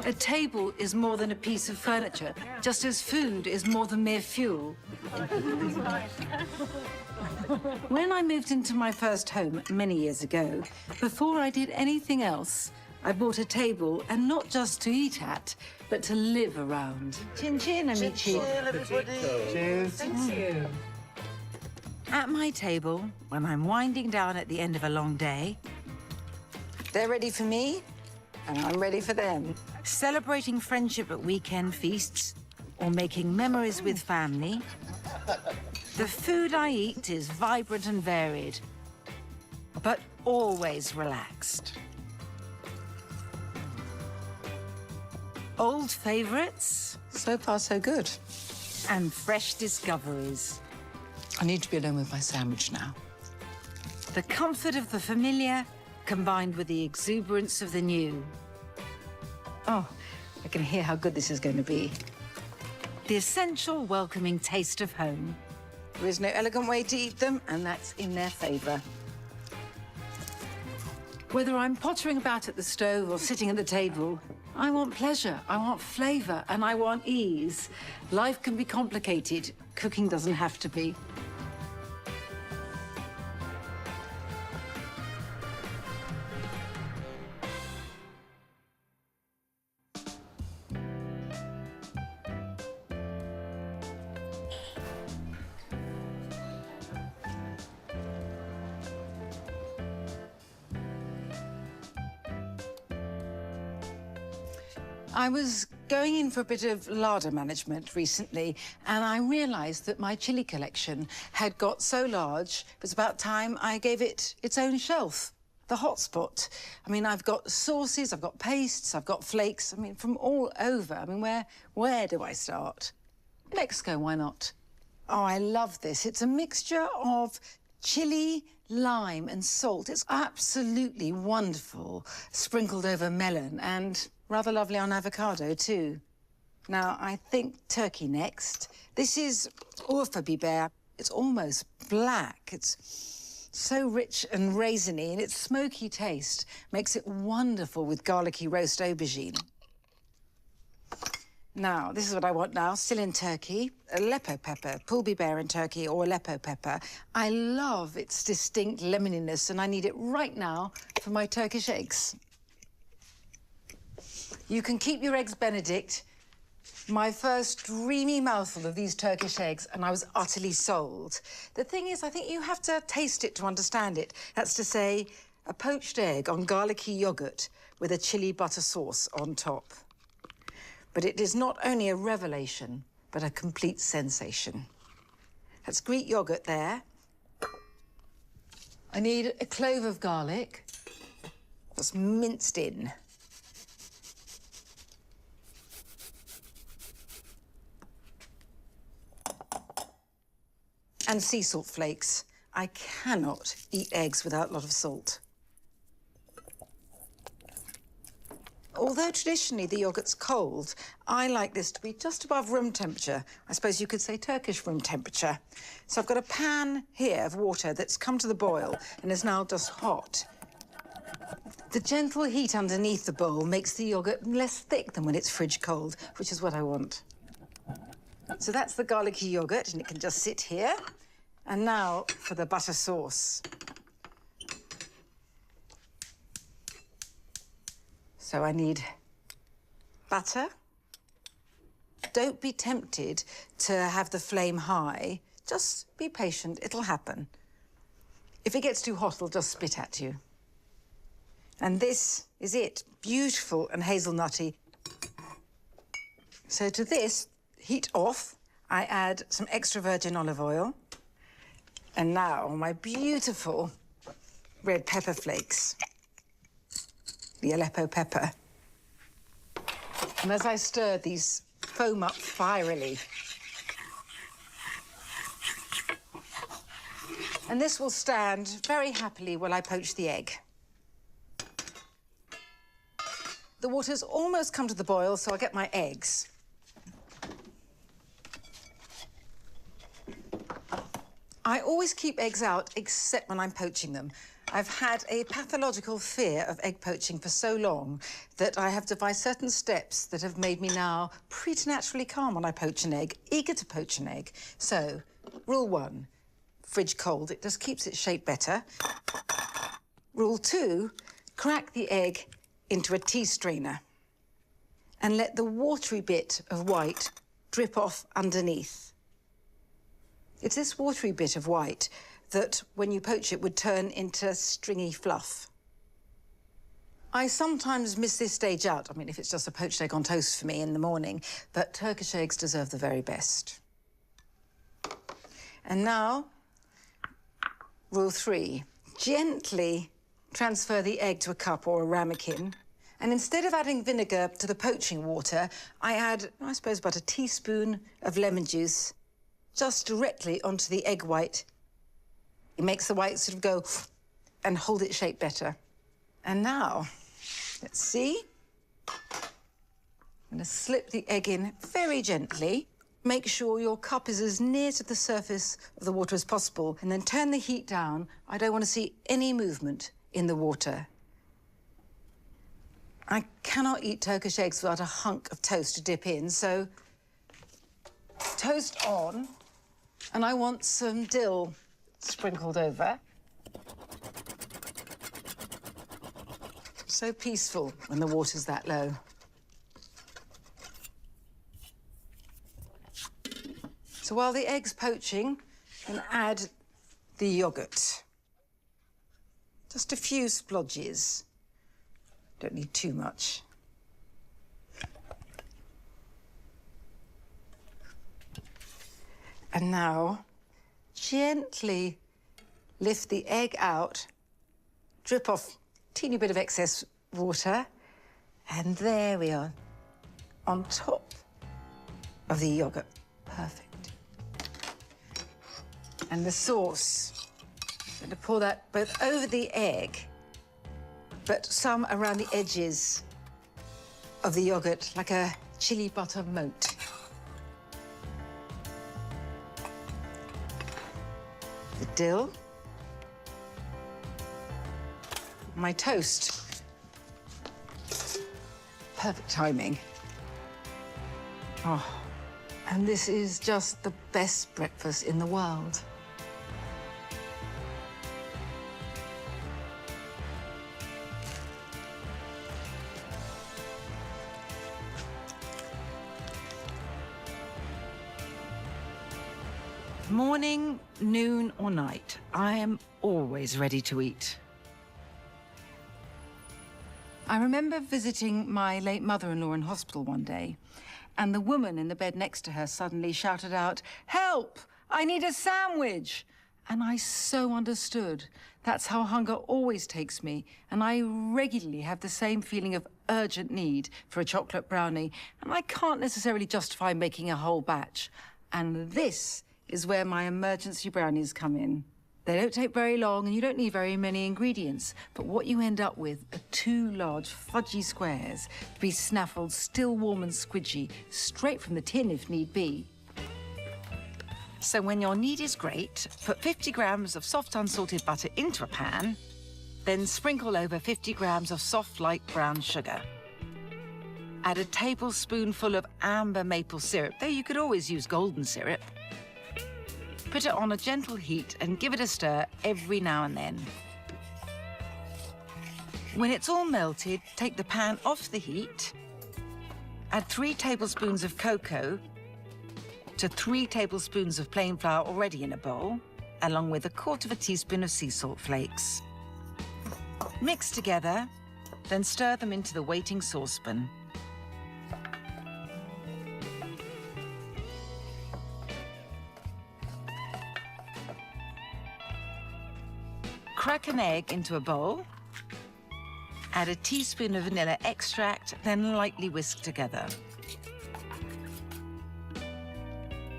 A table is more than a piece of furniture, just as food is more than mere fuel. When I moved into my first home many years ago, before I did anything else, I bought a table, and not just to eat at, but to live around. Chin chin, amici. Cheers, everybody. Cheers. Thank you. At my table, when I'm winding down at the end of a long day, they're ready for me, and I'm ready for them. Celebrating friendship at weekend feasts, or making memories with family, the food I eat is vibrant and varied, but always relaxed. Old favourites. So far, so good. And fresh discoveries. I need to be alone with my sandwich now. The comfort of the familiar combined with the exuberance of the new. Oh, I can hear how good this is going to be. The essential welcoming taste of home. There is no elegant way to eat them, and that's in their favour. Whether I'm pottering about at the stove or sitting at the table, I want pleasure, I want flavour, and I want ease. Life can be complicated. Cooking doesn't have to be. I was going in for a bit of larder management recently, and I realised that my chilli collection had got so large, it was about time I gave it its own shelf, the hotspot. I mean, I've got sauces, I've got pastes, I've got flakes, I mean, from all over. I mean, where do I start? Mexico, why not? Oh, I love this. It's a mixture of chili, lime and salt. It's absolutely wonderful, sprinkled over melon and rather lovely on avocado, too. Now, I think turkey next. This is Urfa biber. It's almost black. It's so rich and raisiny, and its smoky taste makes it wonderful with garlicky roast aubergine. Now, this is what I want now, still in Turkey. Aleppo pepper, pul biber in Turkey, or Aleppo pepper. I love its distinct lemoniness, and I need it right now for my Turkish eggs. You can keep your eggs Benedict. My first dreamy mouthful of these Turkish eggs, and I was utterly sold. The thing is, I think you have to taste it to understand it. That's to say, a poached egg on garlicky yoghurt with a chili butter sauce on top. But it is not only a revelation, but a complete sensation. That's Greek yoghurt there. I need a clove of garlic that's minced in. And sea salt flakes. I cannot eat eggs without a lot of salt. Although traditionally the yoghurt's cold, I like this to be just above room temperature. I suppose you could say Turkish room temperature. So I've got a pan here of water that's come to the boil and is now just hot. The gentle heat underneath the bowl makes the yoghurt less thick than when it's fridge cold, which is what I want. So that's the garlicky yoghurt, and it can just sit here. And now for the butter sauce. So I need butter. Don't be tempted to have the flame high. Just be patient, it'll happen. If it gets too hot, it'll just spit at you. And this is it, beautiful and hazelnutty. So to this, heat off, I add some extra virgin olive oil. And now my beautiful red pepper flakes, the Aleppo pepper. And as I stir, these foam up fierily. And this will stand very happily while I poach the egg. The water's almost come to the boil, so I'll get my eggs. I always keep eggs out, except when I'm poaching them. I've had a pathological fear of egg poaching for so long that I have devised certain steps that have made me now preternaturally calm when I poach an egg, eager to poach an egg. So, rule 1, fridge cold. It just keeps its shape better. Rule 2, crack the egg into a tea strainer and let the watery bit of white drip off underneath. It's this watery bit of white that, when you poach it, would turn into stringy fluff. I sometimes miss this stage out. I mean, if it's just a poached egg on toast for me in the morning, but Turkish eggs deserve the very best. And now, rule 3, gently transfer the egg to a cup or a ramekin, and instead of adding vinegar to the poaching water, I add, I suppose, about a teaspoon of lemon juice just directly onto the egg white. It makes the white sort of go and hold its shape better. And now, let's see. I'm going to slip the egg in very gently. Make sure your cup is as near to the surface of the water as possible, and then turn the heat down. I don't want to see any movement in the water. I cannot eat Turkish eggs without a hunk of toast to dip in, so toast on, and I want some dill sprinkled over. So peaceful when the water's that low. So while the egg's poaching, I'm going to add the yoghurt. Just a few splodges. Don't need too much. And now, gently lift the egg out, drip off a teeny bit of excess water, and there we are, on top of the yoghurt. Perfect. And the sauce, I'm going to pour that both over the egg, but some around the edges of the yoghurt, like a chili butter moat. The dill. My toast. Perfect timing. Oh, and this is just the best breakfast in the world. Morning, noon or night, I am always ready to eat. I remember visiting my late mother-in-law in hospital one day, and the woman in the bed next to her suddenly shouted out, "Help! I need a sandwich!" And I so understood. That's how hunger always takes me, and I regularly have the same feeling of urgent need for a chocolate brownie, and I can't necessarily justify making a whole batch. And this is where my emergency brownies come in. They don't take very long and you don't need very many ingredients, but what you end up with are 2 large fudgy squares to be snaffled still warm and squidgy, straight from the tin if need be. So when your need is great, put 50 grams of soft unsalted butter into a pan, then sprinkle over 50 grams of soft light brown sugar. Add a tablespoonful of amber maple syrup, though you could always use golden syrup. Put it on a gentle heat and give it a stir every now and then. When it's all melted, take the pan off the heat, add 3 tablespoons of cocoa to 3 tablespoons of plain flour already in a bowl, along with 1/4 teaspoon of sea salt flakes. Mix together, then stir them into the waiting saucepan. Crack an egg into a bowl, add a teaspoon of vanilla extract, then lightly whisk together.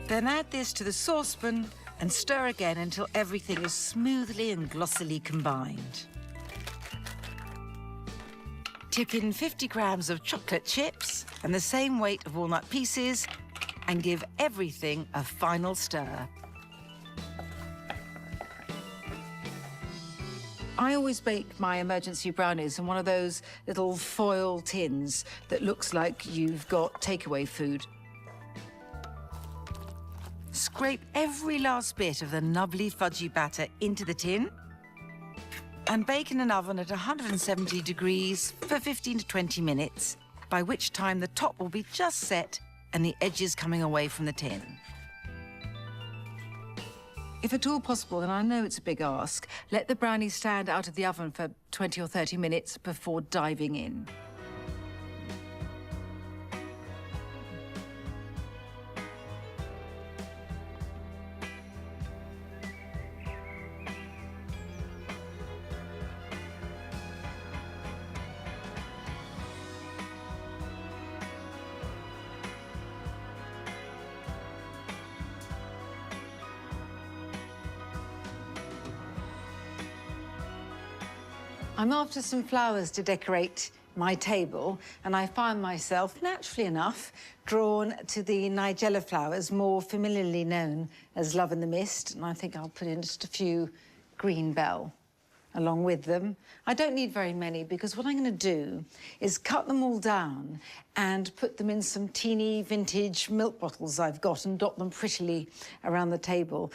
Then add this to the saucepan and stir again until everything is smoothly and glossily combined. Tip in 50 grams of chocolate chips and the same weight of walnut pieces and give everything a final stir. I always bake my emergency brownies in one of those little foil tins that looks like you've got takeaway food. Scrape every last bit of the nubbly, fudgy batter into the tin and bake in an oven at 170 degrees for 15 to 20 minutes, by which time the top will be just set and the edges coming away from the tin. If at all possible, and I know it's a big ask, let the brownies stand out of the oven for 20 or 30 minutes before diving in. I'm after some flowers to decorate my table, and I find myself, naturally enough, drawn to the Nigella flowers, more familiarly known as Love in the Mist, and I think I'll put in just a few green bell along with them. I don't need very many, because what I'm going to do is cut them all down and put them in some teeny vintage milk bottles I've got and dot them prettily around the table.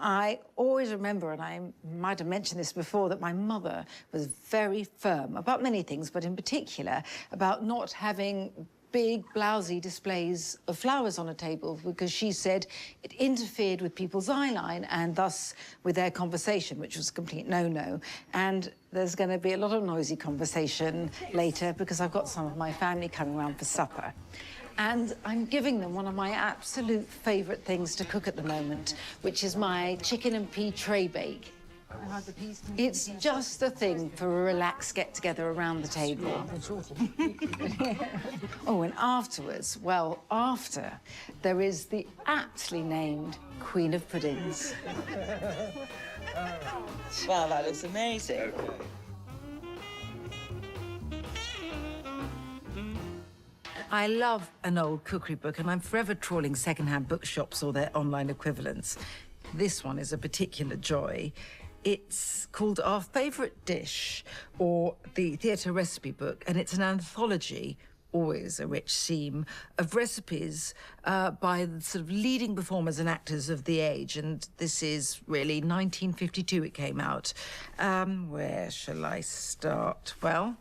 I always remember, and I might have mentioned this before, that my mother was very firm about many things, but in particular about not having big, blousy displays of flowers on a table, because she said it interfered with people's eye line and thus with their conversation, which was a complete no-no. And there's going to be a lot of noisy conversation later, because I've got some of my family coming around for supper. And I'm giving them one of my absolute favourite things to cook at the moment, which is my chicken and pea tray bake. It's just the thing for a relaxed get-together around the table. Oh, and afterwards, well, after, there is the aptly named Queen of Puddings. Wow, that looks amazing. I love an old cookery book, and I'm forever trawling second-hand bookshops or their online equivalents. This one is a particular joy. It's called Our Favourite Dish, or the Theatre Recipe Book, and it's an anthology, always a rich seam, of recipes by the sort of leading performers and actors of the age, and this is really 1952 it came out. Where shall I start? Well,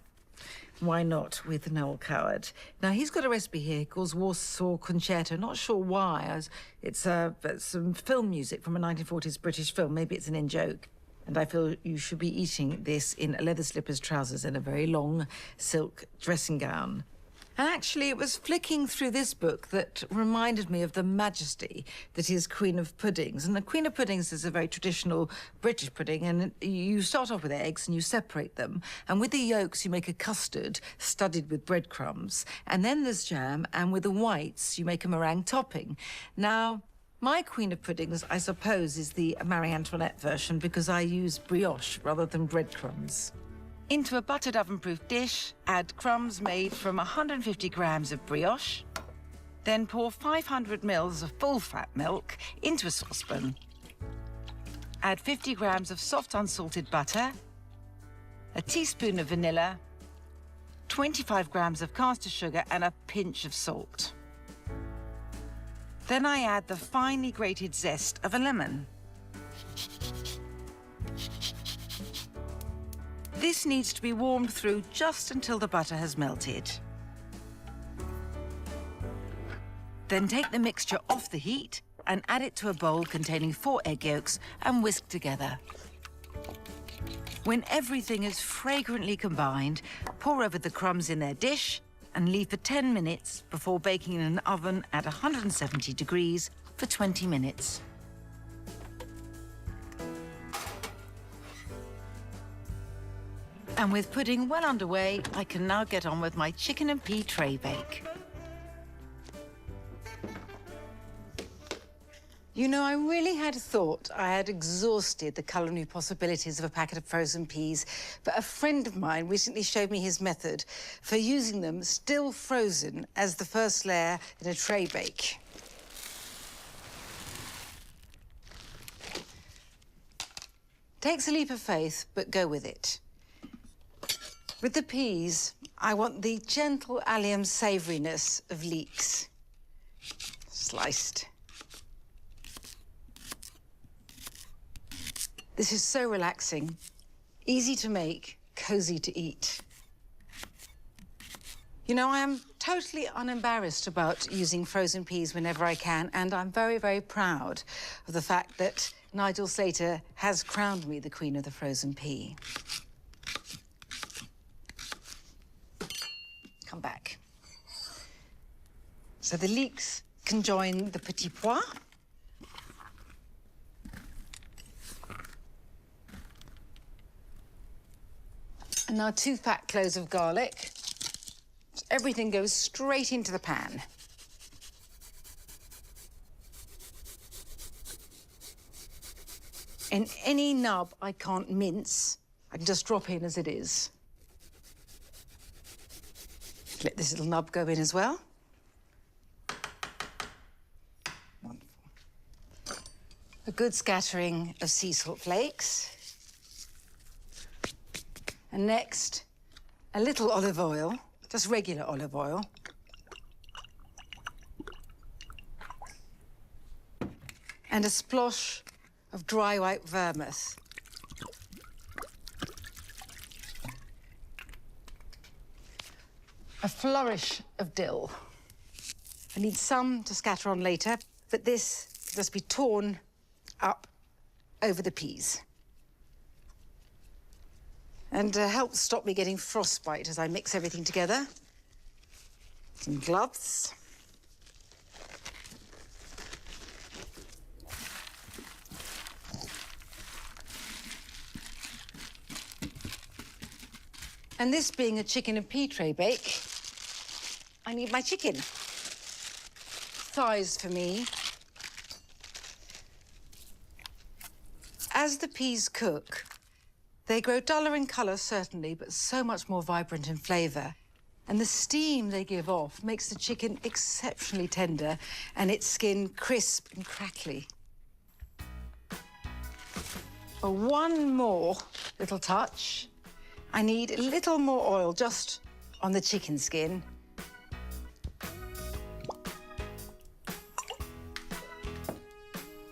why not with Noel Coward? Now, he's got a recipe here called Warsaw Concerto. Not sure why. It's some film music from a 1940s British film. Maybe it's an in-joke. And I feel you should be eating this in leather slippers, trousers, and a very long silk dressing gown. And actually, it was flicking through this book that reminded me of the majesty that is Queen of Puddings. And the Queen of Puddings is a very traditional British pudding, and you start off with eggs and you separate them. And with the yolks, you make a custard studded with breadcrumbs. And then there's jam, and with the whites, you make a meringue topping. Now, my Queen of Puddings, I suppose, is the Marie Antoinette version, because I use brioche rather than breadcrumbs. Into a buttered oven-proof dish, add crumbs made from 150 grams of brioche. Then pour 500 ml of full-fat milk into a saucepan. Add 50 grams of soft unsalted butter, a teaspoon of vanilla, 25 grams of caster sugar, and a pinch of salt. Then I add the finely grated zest of a lemon. This needs to be warmed through just until the butter has melted. Then take the mixture off the heat and add it to a bowl containing 4 egg yolks and whisk together. When everything is fragrantly combined, pour over the crumbs in their dish and leave for 10 minutes before baking in an oven at 170 degrees for 20 minutes. And with pudding well underway, I can now get on with my chicken and pea tray bake. You know, I really had thought I had exhausted the culinary possibilities of a packet of frozen peas, but a friend of mine recently showed me his method for using them still frozen as the first layer in a tray bake. Takes a leap of faith, but go with it. With the peas, I want the gentle allium savouriness of leeks. Sliced. This is so relaxing, easy to make, cosy to eat. You know, I am totally unembarrassed about using frozen peas whenever I can, and I'm very, very proud of the fact that Nigel Slater has crowned me the queen of the frozen pea. Come back. So the leeks can join the petit pois. And now 2 fat cloves of garlic. So everything goes straight into the pan. In any nub I can't mince, I can just drop in as it is. Let this little nub go in as well. Wonderful. A good scattering of sea salt flakes. And next, a little olive oil, just regular olive oil. And a splosh of dry white vermouth. A flourish of dill. I need some to scatter on later, but this will just be torn up over the peas. And help stop me getting frostbite as I mix everything together. Some gloves. And this being a chicken and pea tray bake, I need my chicken. Thighs for me. As the peas cook, they grow duller in colour, certainly, but so much more vibrant in flavour. And the steam they give off makes the chicken exceptionally tender and its skin crisp and crackly. For one more little touch, I need a little more oil just on the chicken skin.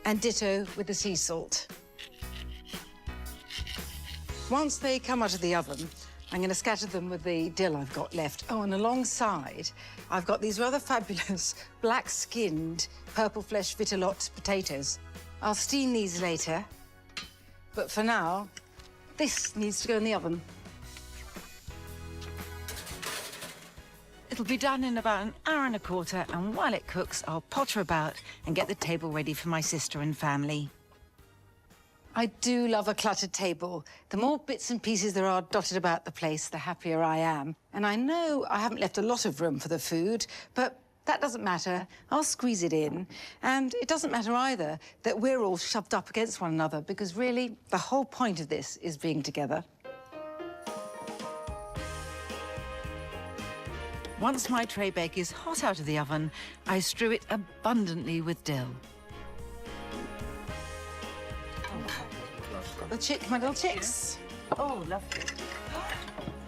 And ditto with the sea salt. Once they come out of the oven, I'm going to scatter them with the dill I've got left. Oh, and alongside, I've got these rather fabulous black-skinned purple flesh vitellotte potatoes. I'll steam these later, but for now, this needs to go in the oven. It'll be done in about an hour and a quarter, and while it cooks, I'll potter about and get the table ready for my sister and family. I do love a cluttered table. The more bits and pieces there are dotted about the place, the happier I am. And I know I haven't left a lot of room for the food, but that doesn't matter. I'll squeeze it in. And it doesn't matter either that we're all shoved up against one another, because really, the whole point of this is being together. Once my tray bake is hot out of the oven, I strew it abundantly with dill. My little chicks. Oh, lovely.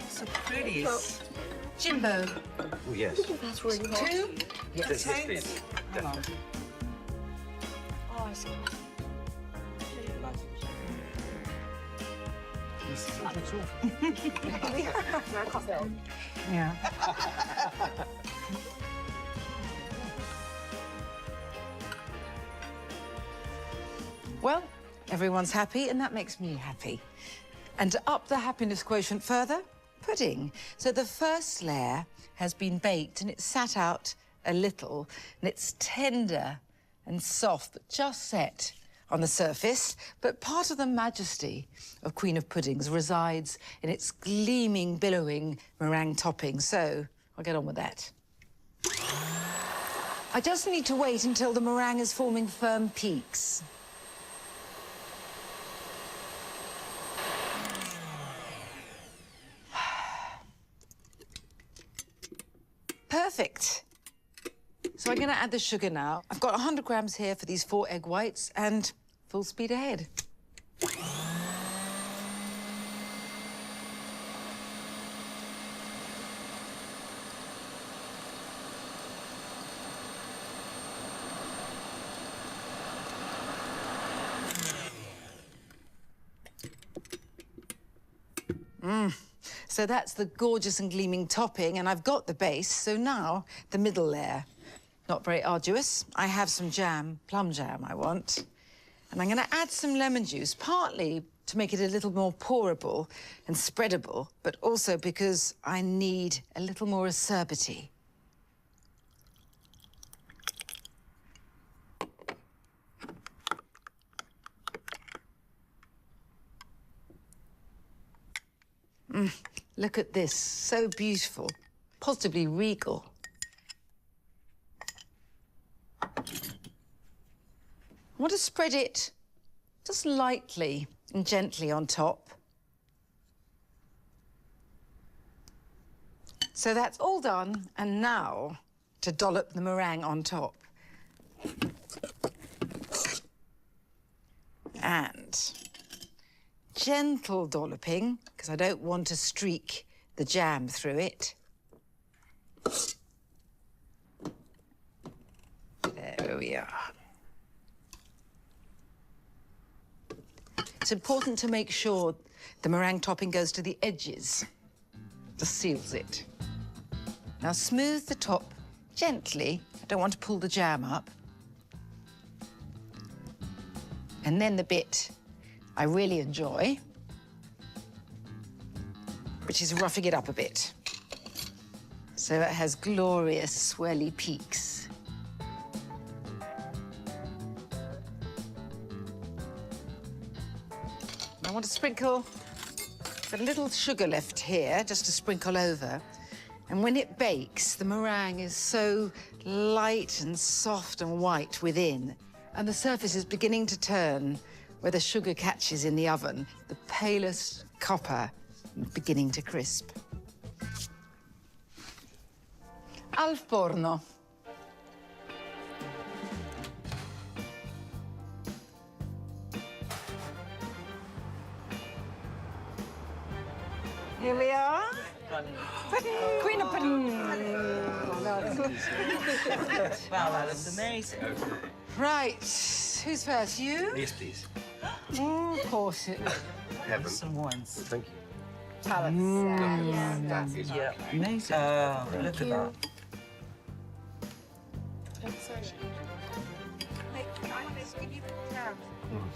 So pretty. Jimbo. Oh, yes. That's really hot. 2? Yes, please. Hang on. Oh, I see. Yeah. Well, everyone's happy, and that makes me happy. And to up the happiness quotient further, pudding. So the first layer has been baked, and it's sat out a little, and it's tender and soft, but just set on the surface. But part of the majesty of Queen of Puddings resides in its gleaming, billowing meringue topping. So I'll get on with that. I just need to wait until the meringue is forming firm peaks. Perfect. So I'm going to add the sugar now. I've got 100 grams here for these 4 egg whites, and full speed ahead. So that's the gorgeous and gleaming topping, and I've got the base, so now the middle layer. Not very arduous. I have some jam, plum jam I want. And I'm going to add some lemon juice, partly to make it a little more pourable and spreadable, but also because I need a little more acerbity. Look at this, so beautiful, positively regal. I want to spread it just lightly and gently on top. So that's all done, and now to dollop the meringue on top. And gentle dolloping, because I don't want to streak the jam through it. There we are. It's important to make sure the meringue topping goes to the edges. Just seals it. Now smooth the top gently. I don't want to pull the jam up. And then the bit I really enjoy, which is roughing it up a bit. So it has glorious swelly peaks. I want to sprinkle, got a little sugar left here, just to sprinkle over. And when it bakes, the meringue is so light and soft and white within, and the surface is beginning to turn where the sugar catches in the oven, the palest copper beginning to crisp. Al forno. Here we are. Pudding. Queen of pudding. Wow, that looks amazing. Right, who's first? You? Yes, please. Of course it. Heaven. Some wines. Thank you. Yeah, amazing. Look at that.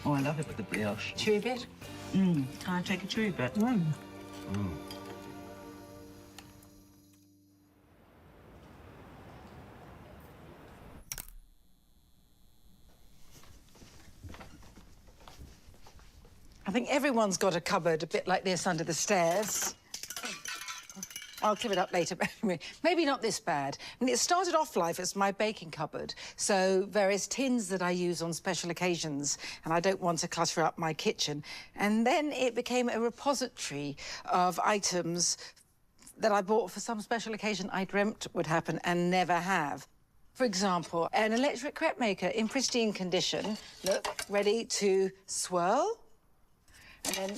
Oh, I love it with the brioche. Chewy bit? Can I take a chewy bit? I think everyone's got a cupboard a bit like this under the stairs. I'll clear it up later, but anyway, maybe not this bad. I mean, it started off life as my baking cupboard, so various tins that I use on special occasions, and I don't want to clutter up my kitchen. And then it became a repository of items that I bought for some special occasion I dreamt would happen and never have. For example, an electric crepe maker in pristine condition, look, ready to swirl, and then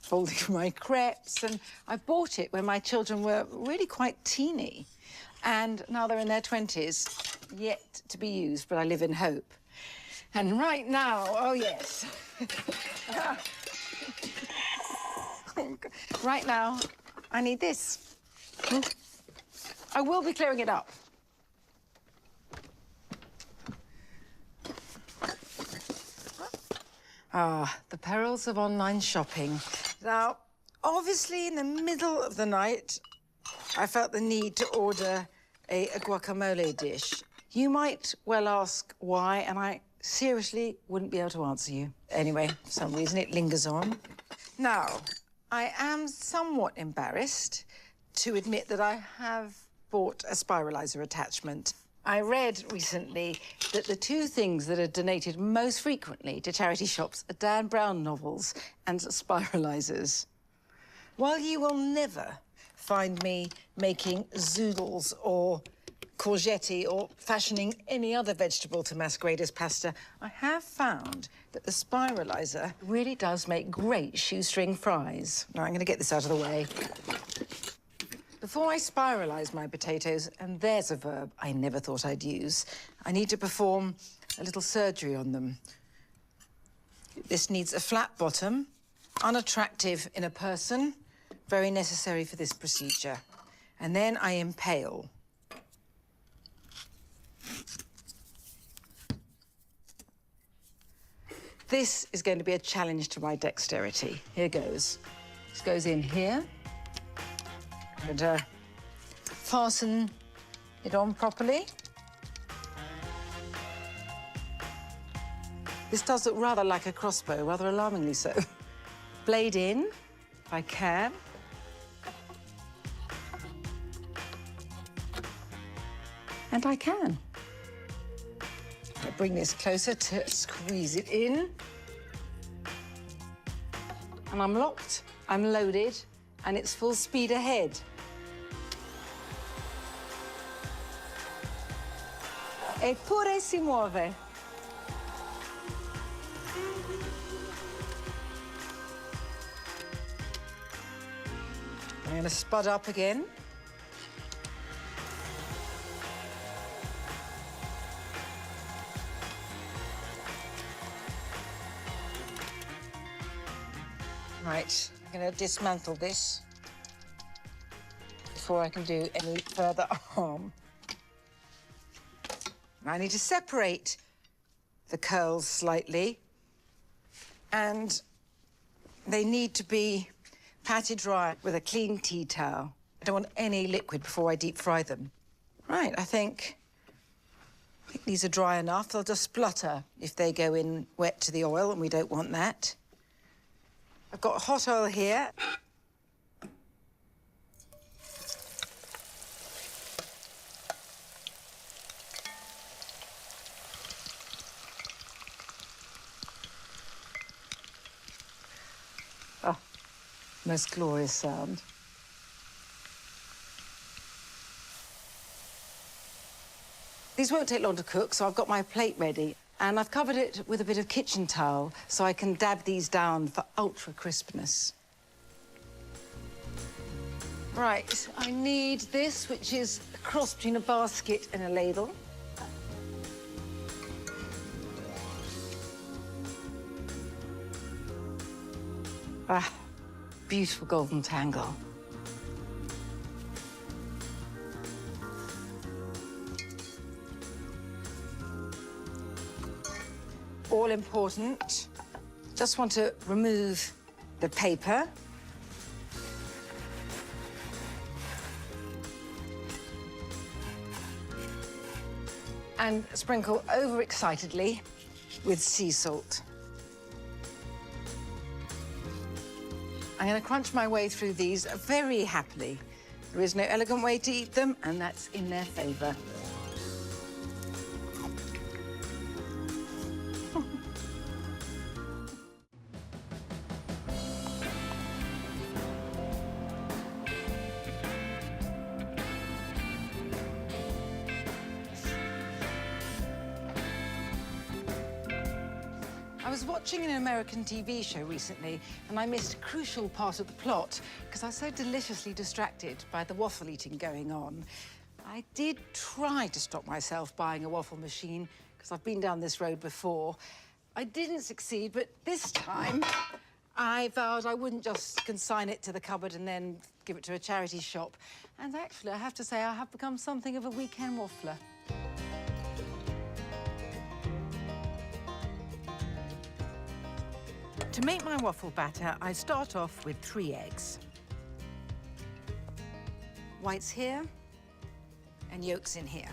folding my crepes, and I bought it when my children were really quite teeny. And now they're in their 20s, yet to be used, but I live in hope. And right now, oh yes. Right now, I need this. I will be clearing it up. Ah, the perils of online shopping. Now, obviously, in the middle of the night, I felt the need to order a guacamole dish. You might well ask why, and I seriously wouldn't be able to answer you. Anyway, for some reason, it lingers on. Now, I am somewhat embarrassed to admit that I have bought a spiralizer attachment. I read recently that the two things that are donated most frequently to charity shops are Dan Brown novels and spiralizers. While you will never find me making zoodles or courgette or fashioning any other vegetable to masquerade as pasta, I have found that the spiralizer really does make great shoestring fries. Now, I'm going to get this out of the way. Before I spiralise my potatoes, and there's a verb I never thought I'd use, I need to perform a little surgery on them. This needs a flat bottom, unattractive in a person, very necessary for this procedure. And then I impale. This is going to be a challenge to my dexterity. Here goes. This goes in here. And fasten it on properly. This does look rather like a crossbow, rather alarmingly so. Blade in, if I can. And I can. I bring this closer to squeeze it in. And I'm locked, I'm loaded, and it's full speed ahead. Eppure si muove. I'm going to spud up again. Right, I'm going to dismantle this before I can do any further harm. I need to separate the curls slightly, and they need to be patted dry with a clean tea towel. I don't want any liquid before I deep fry them. Right, I think these are dry enough. They'll just splutter if they go in wet to the oil, and we don't want that. I've got hot oil here. Oh, most glorious sound. These won't take long to cook, so I've got my plate ready. And I've covered it with a bit of kitchen towel so I can dab these down for ultra crispness. Right, I need this, which is a cross between a basket and a ladle. Ah, beautiful golden tangle. All important. Just want to remove the paper. And sprinkle overexcitedly with sea salt. I'm going to crunch my way through these very happily. There is no elegant way to eat them, and that's in their favour. I was watching an American TV show recently, and I missed a crucial part of the plot because I was so deliciously distracted by the waffle eating going on. I did try to stop myself buying a waffle machine because I've been down this road before. I didn't succeed, but this time I vowed I wouldn't just consign it to the cupboard and then give it to a charity shop. And actually, I have to say, I have become something of a weekend waffler. To make my waffle batter, I start off with 3 eggs. Whites here and yolks in here.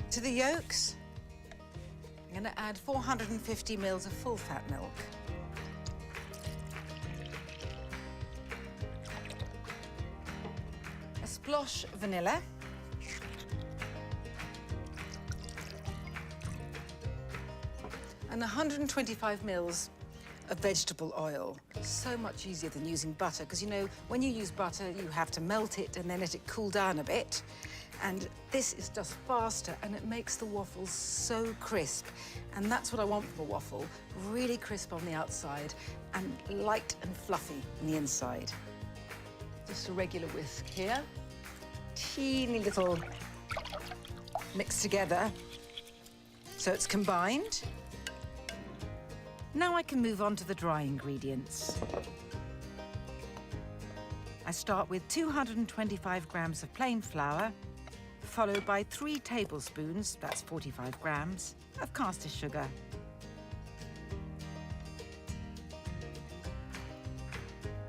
To the yolks, I'm going to add 450 mils of full-fat milk. A splosh vanilla. And 125 mils of vegetable oil. So much easier than using butter, because, you know, when you use butter, you have to melt it and then let it cool down a bit. And this is just faster, and it makes the waffles so crisp. And that's what I want from a waffle, really crisp on the outside and light and fluffy on the inside. Just a regular whisk here. Teeny little mixed together so it's combined. Now I can move on to the dry ingredients. I start with 225 grams of plain flour, followed by 3 tablespoons, that's 45 grams, of caster sugar.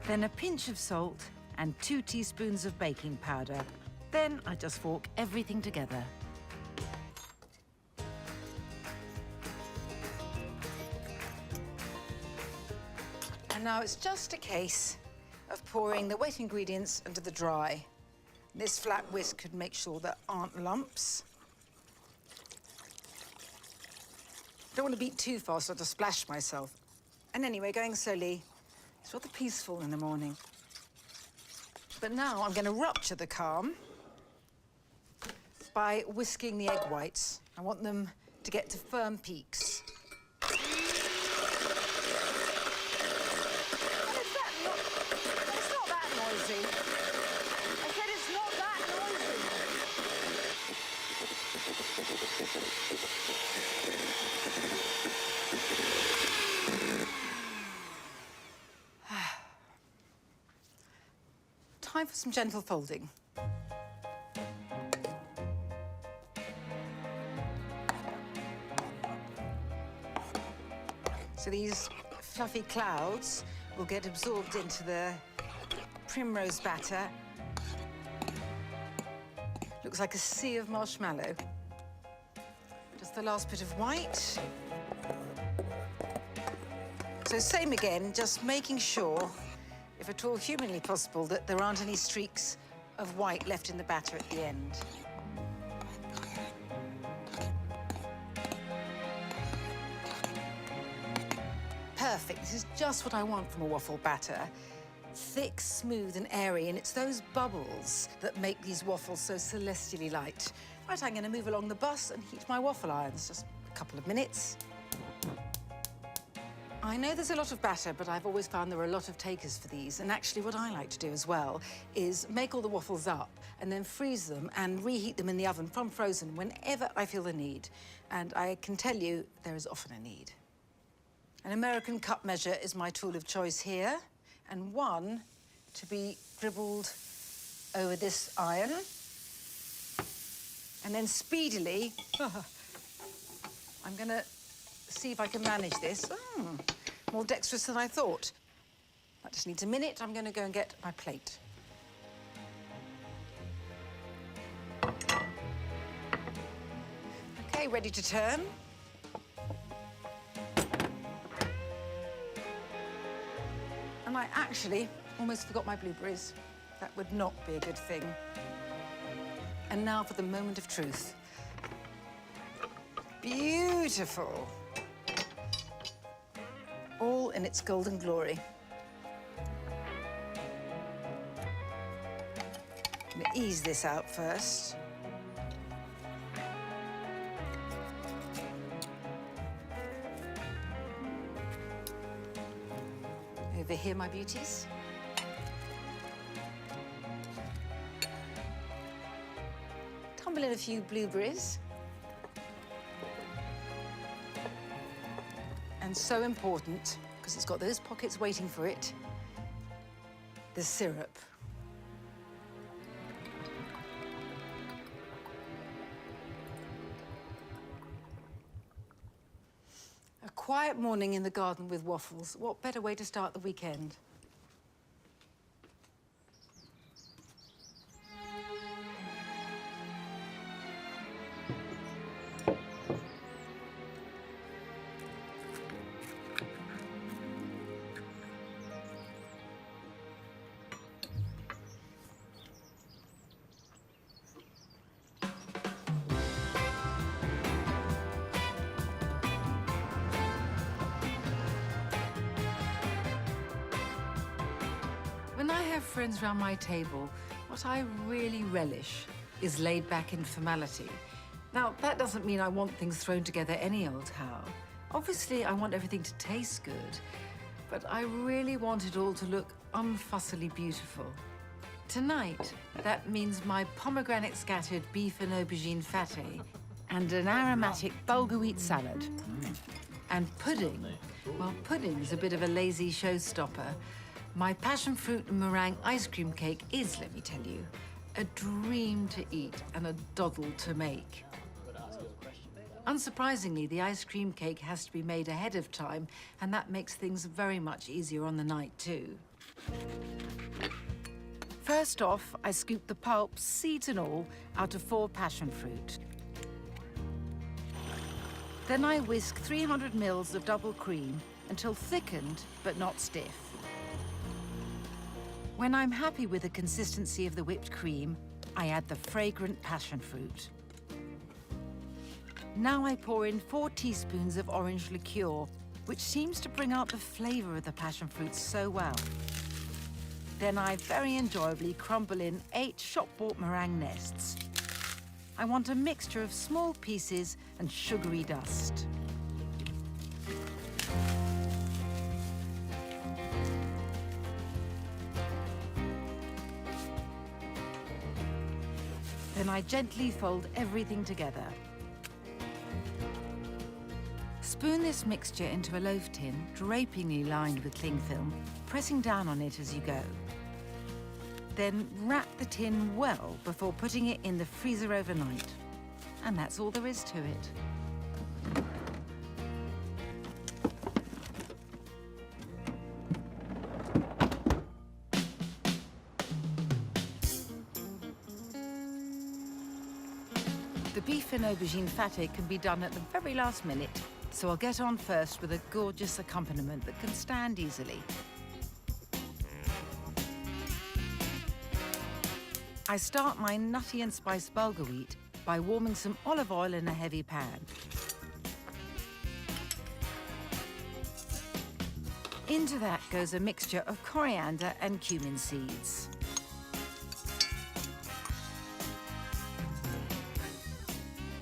Then a pinch of salt and 2 teaspoons of baking powder. Then I just fork everything together. And now it's just a case of pouring the wet ingredients into the dry. This flat whisk could make sure there aren't lumps. Don't want to beat too fast or to splash myself. And anyway, going slowly, it's rather peaceful in the morning. But now I'm going to rupture the calm by whisking the egg whites. I want them to get to firm peaks. It's not that noisy. I said it's not that noisy. Time for some gentle folding. So these fluffy clouds will get absorbed into the primrose batter. Looks like a sea of marshmallow. Just the last bit of white. So same again, just making sure, if at all humanly possible, that there aren't any streaks of white left in the batter at the end. Perfect. This is just what I want from a waffle batter. Thick, smooth and airy, and it's those bubbles that make these waffles so celestially light. Right, I'm going to move along the bus and heat my waffle irons. Just a couple of minutes. I know there's a lot of batter, but I've always found there are a lot of takers for these. And actually what I like to do as well is make all the waffles up and then freeze them and reheat them in the oven from frozen whenever I feel the need. And I can tell you there is often a need. An American cup measure is my tool of choice here, and one to be dribbled over this iron. And then speedily, I'm gonna see if I can manage this. More dexterous than I thought. That just needs a minute. I'm gonna go and get my plate. Okay, ready to turn. And I actually almost forgot my blueberries. That would not be a good thing. And now for the moment of truth. Beautiful. All in its golden glory. I'm gonna ease this out first. Over here, my beauties. Tumble in a few blueberries. And so important, because it's got those pockets waiting for it, the syrup. A quiet morning in the garden with waffles. What better way to start the weekend? When I have friends round my table, what I really relish is laid-back informality. Now, that doesn't mean I want things thrown together any old how. Obviously, I want everything to taste good, but I really want it all to look unfussily beautiful. Tonight, that means my pomegranate-scattered beef and aubergine fate and an aromatic bulgur wheat salad. And pudding. Well, pudding's a bit of a lazy showstopper. My passion fruit and meringue ice cream cake is, let me tell you, a dream to eat and a doddle to make. Unsurprisingly, the ice cream cake has to be made ahead of time, and that makes things very much easier on the night, too. First off, I scoop the pulp, seeds and all, out of 4 passion fruit. Then I whisk 300 ml of double cream until thickened but not stiff. When I'm happy with the consistency of the whipped cream, I add the fragrant passion fruit. Now I pour in 4 teaspoons of orange liqueur, which seems to bring out the flavour of the passion fruit so well. Then I very enjoyably crumble in 8 shop-bought meringue nests. I want a mixture of small pieces and sugary dust. Then I gently fold everything together. Spoon this mixture into a loaf tin, drapingly lined with cling film, pressing down on it as you go. Then wrap the tin well before putting it in the freezer overnight. And that's all there is to it. The beef and aubergine fate can be done at the very last minute, so I'll get on first with a gorgeous accompaniment that can stand easily. I start my nutty and spiced bulgur wheat by warming some olive oil in a heavy pan. Into that goes a mixture of coriander and cumin seeds.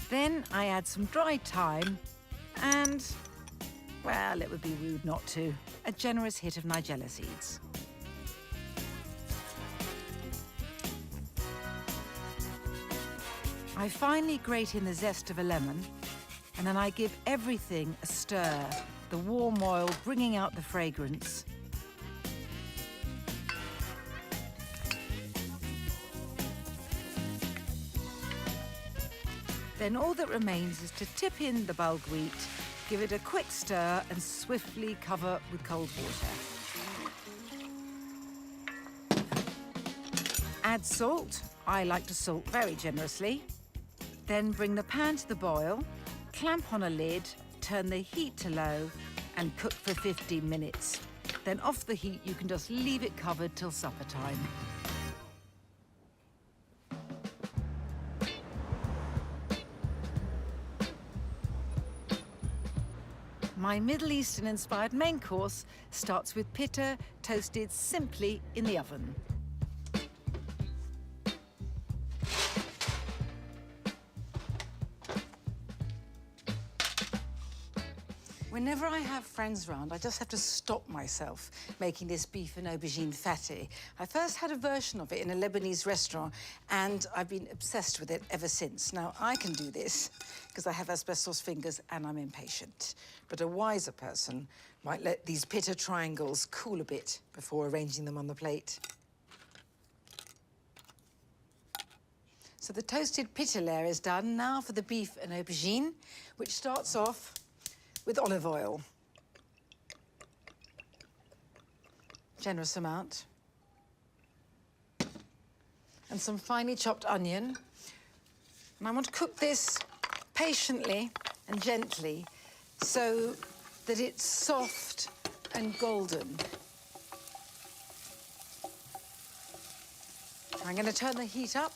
Then I add some dried thyme and, well, it would be rude not to, a generous hit of Nigella seeds. I finally grate in the zest of a lemon, and then I give everything a stir, the warm oil bringing out the fragrance. Then all that remains is to tip in the bulgur wheat, give it a quick stir, and swiftly cover with cold water. Add salt. I like to salt very generously. Then bring the pan to the boil, clamp on a lid, turn the heat to low, and cook for 15 minutes. Then off the heat, you can just leave it covered till supper time. My Middle Eastern-inspired main course starts with pitta toasted simply in the oven. Whenever I have friends round, I just have to stop myself making this beef and aubergine fate. I first had a version of it in a Lebanese restaurant, and I've been obsessed with it ever since. Now, I can do this because I have asbestos fingers and I'm impatient. But a wiser person might let these pitta triangles cool a bit before arranging them on the plate. So the toasted pitta layer is done. Now for the beef and aubergine, which starts off with olive oil. Generous amount. And some finely chopped onion. And I want to cook this patiently and gently so that it's soft and golden. I'm going to turn the heat up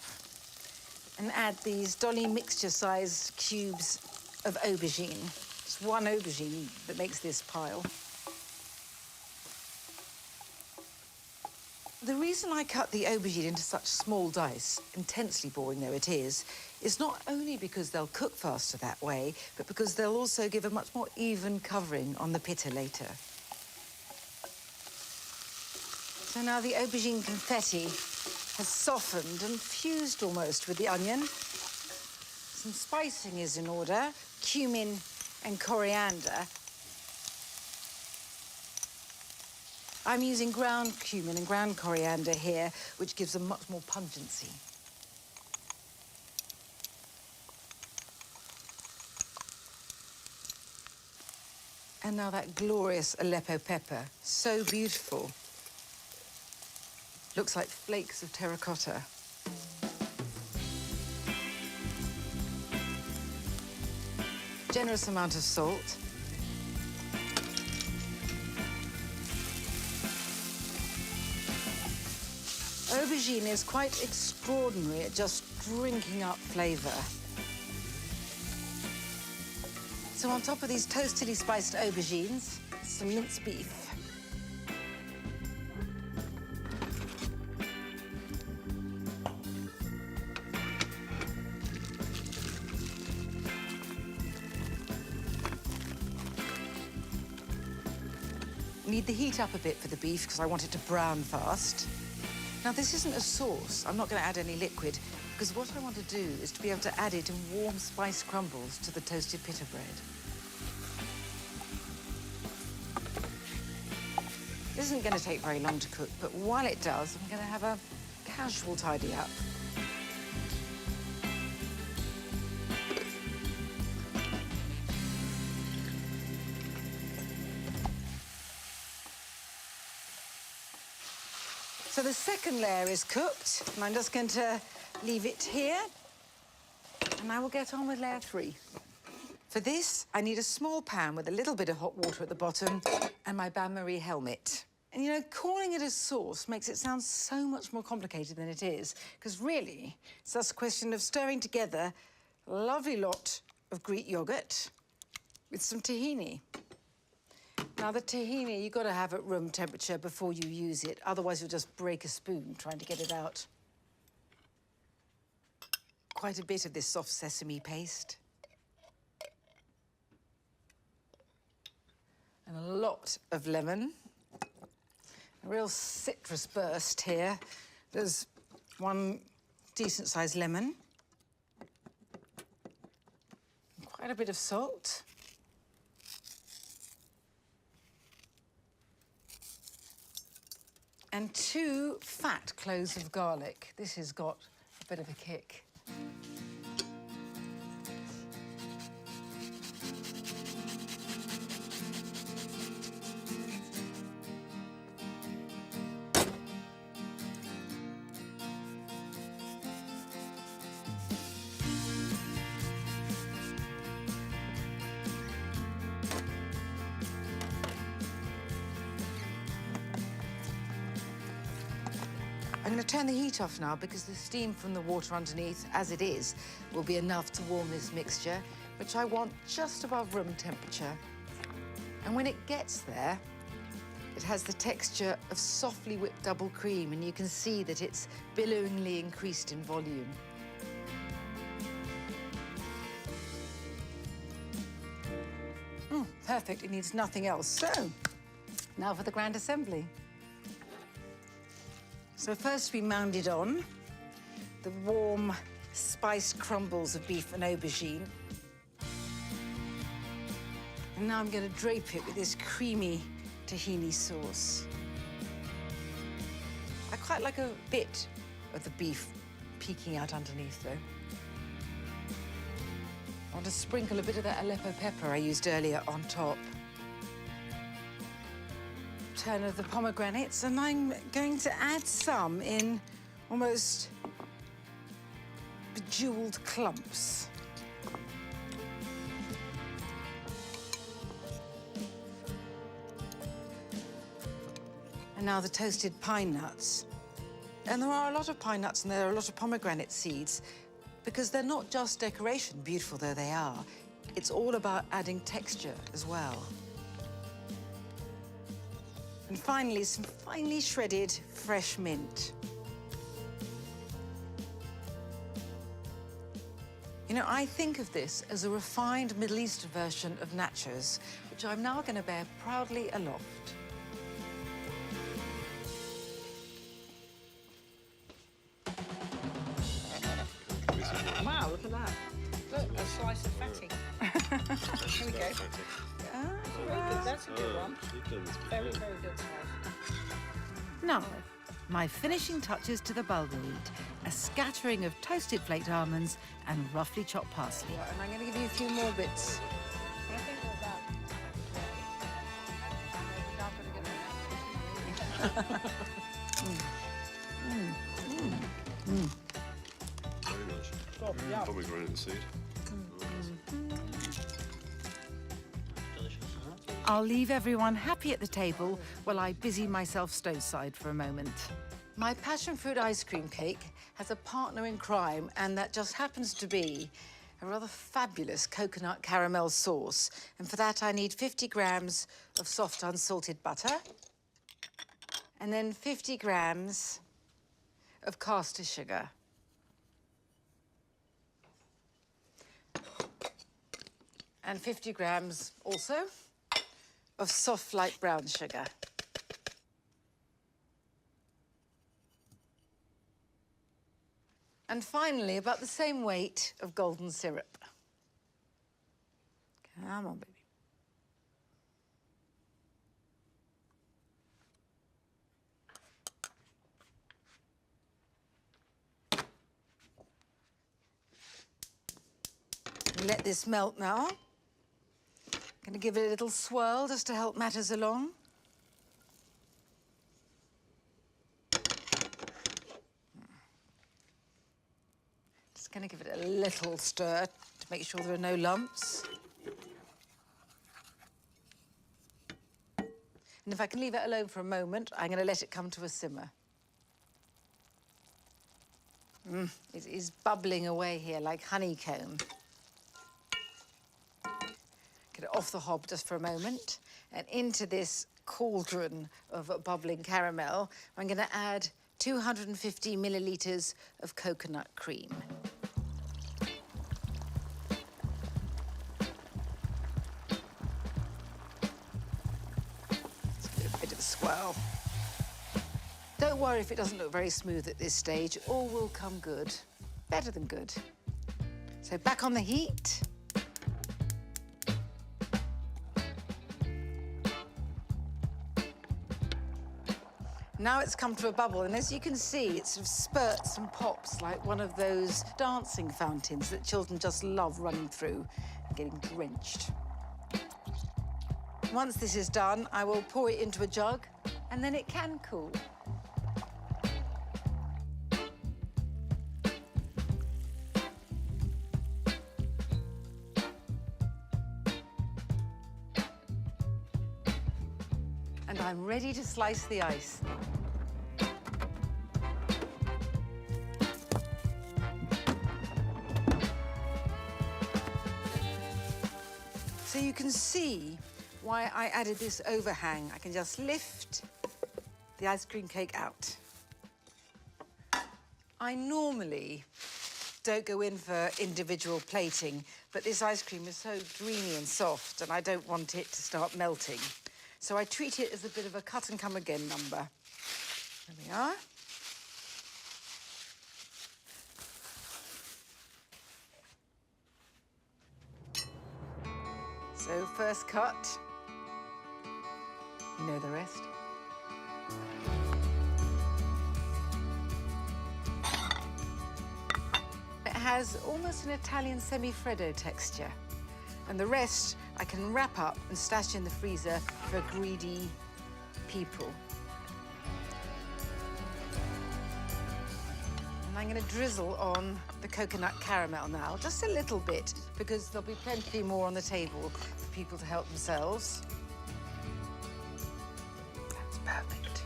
and add these dolly mixture-sized cubes of aubergine. It's one aubergine that makes this pile. The reason I cut the aubergine into such small dice, intensely boring though it is not only because they'll cook faster that way, but because they'll also give a much more even covering on the pitta later. So now the aubergine confetti has softened and fused almost with the onion. Some spicing is in order, cumin and coriander. I'm using ground cumin and ground coriander here, which gives them much more pungency. And now that glorious Aleppo pepper, so beautiful. Looks like flakes of terracotta. Generous amount of salt. Aubergine is quite extraordinary at just drinking up flavour. So on top of these toastedly spiced aubergines, some minced beef. Need the heat up a bit for the beef because I want it to brown fast. Now, this isn't a sauce. I'm not going to add any liquid because what I want to do is to be able to add it in warm spice crumbles to the toasted pita bread. This isn't going to take very long to cook, but while it does, I'm going to have a casual tidy up. So the second layer is cooked, and I'm just going to leave it here, and I will get on with layer 3. For this, I need a small pan with a little bit of hot water at the bottom and my bain-marie helmet. And, you know, calling it a sauce makes it sound so much more complicated than it is, because really, it's just a question of stirring together a lovely lot of Greek yogurt with some tahini. Now, the tahini, you've got to have at room temperature before you use it. Otherwise, you'll just break a spoon trying to get it out. Quite a bit of this soft sesame paste. And a lot of lemon. A real citrus burst here. There's one decent-sized lemon. And quite a bit of salt. And 2 fat cloves of garlic. This has got a bit of a kick. I'm going to turn the heat off now because the steam from the water underneath, as it is, will be enough to warm this mixture, which I want just above room temperature. And when it gets there, it has the texture of softly whipped double cream, and you can see that it's billowingly increased in volume. Perfect, it needs nothing else. So, now for the grand assembly. So first we mound it on the warm, spiced crumbles of beef and aubergine. And now I'm going to drape it with this creamy tahini sauce. I quite like a bit of the beef peeking out underneath, though. I want to sprinkle a bit of that Aleppo pepper I used earlier on top. Turn of the pomegranates, and I'm going to add some in almost bejeweled clumps. And now the toasted pine nuts. And there are a lot of pine nuts and there are a lot of pomegranate seeds because they're not just decoration, beautiful though they are. It's all about adding texture as well. And finally, some finely shredded fresh mint. You know, I think of this as a refined Middle Eastern version of nachos, which I'm now going to bear proudly aloft. Look, a slice of fatty. Here we go. Very good. That's a good one. Very, very good slice. Now, my finishing touches to the bulgur, a scattering of toasted flaked almonds and roughly chopped parsley. Right, and I'm going to give you a few more bits. I think we're about. Very nice. Oh, yeah. Pomegranate seed. I'll leave everyone happy at the table while I busy myself stowside for a moment. My passion fruit ice cream cake has a partner in crime, and that just happens to be a rather fabulous coconut caramel sauce. And for that, I need 50 grams of soft unsalted butter, and then 50 grams of caster sugar. And 50 grams also of soft light brown sugar. And finally, about the same weight of golden syrup. Come on, baby. Let this melt now. Gonna give it a little swirl just to help matters along. Just gonna give it a little stir to make sure there are no lumps. And if I can leave it alone for a moment, I'm gonna let it come to a simmer. It is bubbling away here like honeycomb. Get it off the hob just for a moment. And into this cauldron of bubbling caramel, I'm going to add 250 millilitres of coconut cream. Let's give it a bit of a swirl. Don't worry if it doesn't look very smooth at this stage. All will come good. Better than good. So back on the heat. Now it's come to a bubble, and as you can see, it sort of spurts and pops like one of those dancing fountains that children just love running through and getting drenched. Once this is done, I will pour it into a jug, and then it can cool. And I'm ready to slice the ice. So you can see why I added this overhang. I can just lift the ice cream cake out. I normally don't go in for individual plating, but this ice cream is so dreamy and soft, and I don't want it to start melting. So I treat it as a bit of a cut and come again number. There we are. So first cut, you know the rest. It has almost an Italian semi-freddo texture. And the rest I can wrap up and stash in the freezer for greedy people. And I'm going to drizzle on the coconut caramel now, just a little bit, because there'll be plenty more on the table for people to help themselves. That's perfect.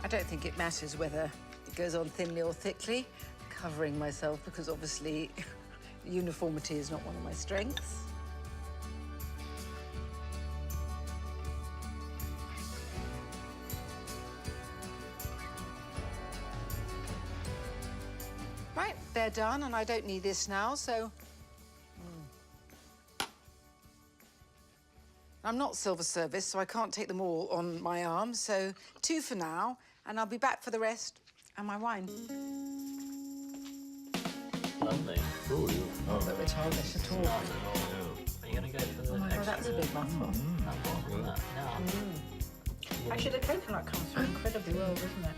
I don't think it matters whether it goes on thinly or thickly. Covering myself because obviously uniformity is not one of my strengths. Right, they're done, and I don't need this now, so... I'm not silver service, so I can't take them all on my arm, so 2 for now, and I'll be back for the rest And my wine. Lovely. Ooh, Not that we're childish at all. not at all. Are you gonna go for the Oh my God, that was a big mouthful. No. Actually, the coconut comes through incredibly well, doesn't it?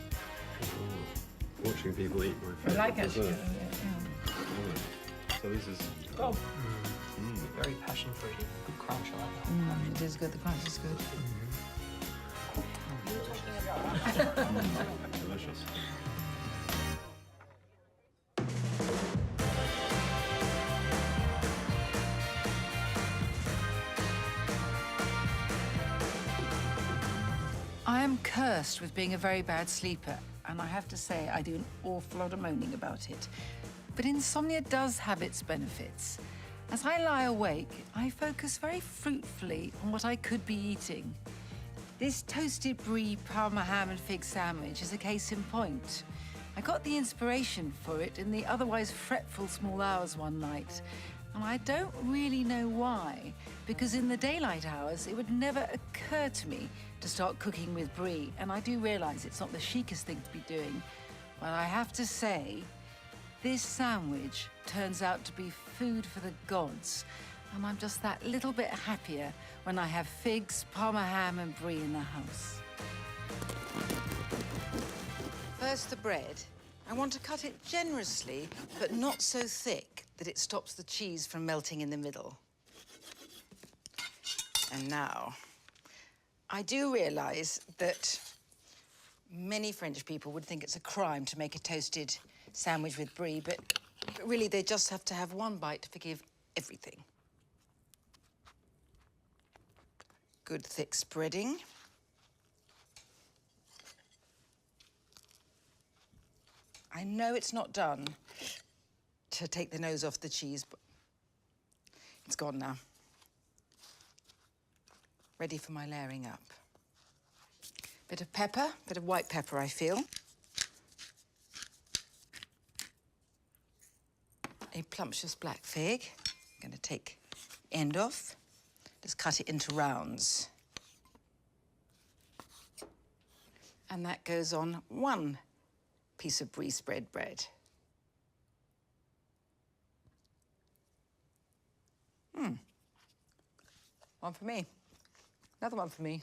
Watching people eat my I favourite like it. dessert. Yeah. So this is Oh, Very passion fruity. Good crunch. I like that. It is good. The crunch is good. delicious. I am cursed with being a very bad sleeper, and I have to say I do an awful lot of moaning about it. But insomnia does have its benefits. As I lie awake, I focus very fruitfully on what I could be eating. This toasted brie, parma ham and fig sandwich is a case in point. I got the inspiration for it in the otherwise fretful small hours one night, and I don't really know why, because in the daylight hours, it would never occur to me to start cooking with brie, and I do realize it's not the chicest thing to be doing, but I have to say, this sandwich turns out to be food for the gods, and I'm just that little bit happier when I have figs, parma ham and brie in the house. First, the bread. I want to cut it generously, but not so thick that it stops the cheese from melting in the middle. And now, I do realize that many French people would think it's a crime to make a toasted sandwich with brie, but really they just have to have one bite to forgive everything. Good thick spreading. I know it's not done to take the nose off the cheese, but it's gone now. Ready for my layering up. Bit of pepper, bit of white pepper, I feel. A plumptious black fig. I'm gonna take end off. Just cut it into rounds. And that goes on one piece of brie spread bread. One for me. Another one for me.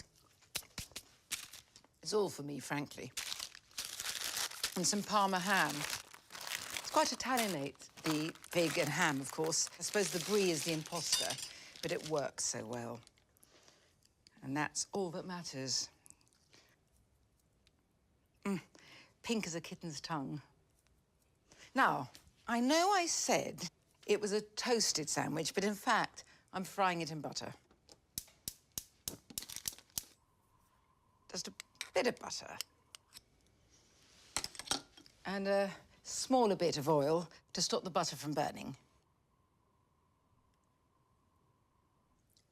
It's all for me, frankly. And some Parma ham. It's quite Italianate, the pig and ham, of course. I suppose the brie is the imposter, but it works so well. And that's all that matters. Pink as a kitten's tongue. Now, I know I said it was a toasted sandwich, but in fact, I'm frying it in butter. Just a bit of butter. And a smaller bit of oil to stop the butter from burning.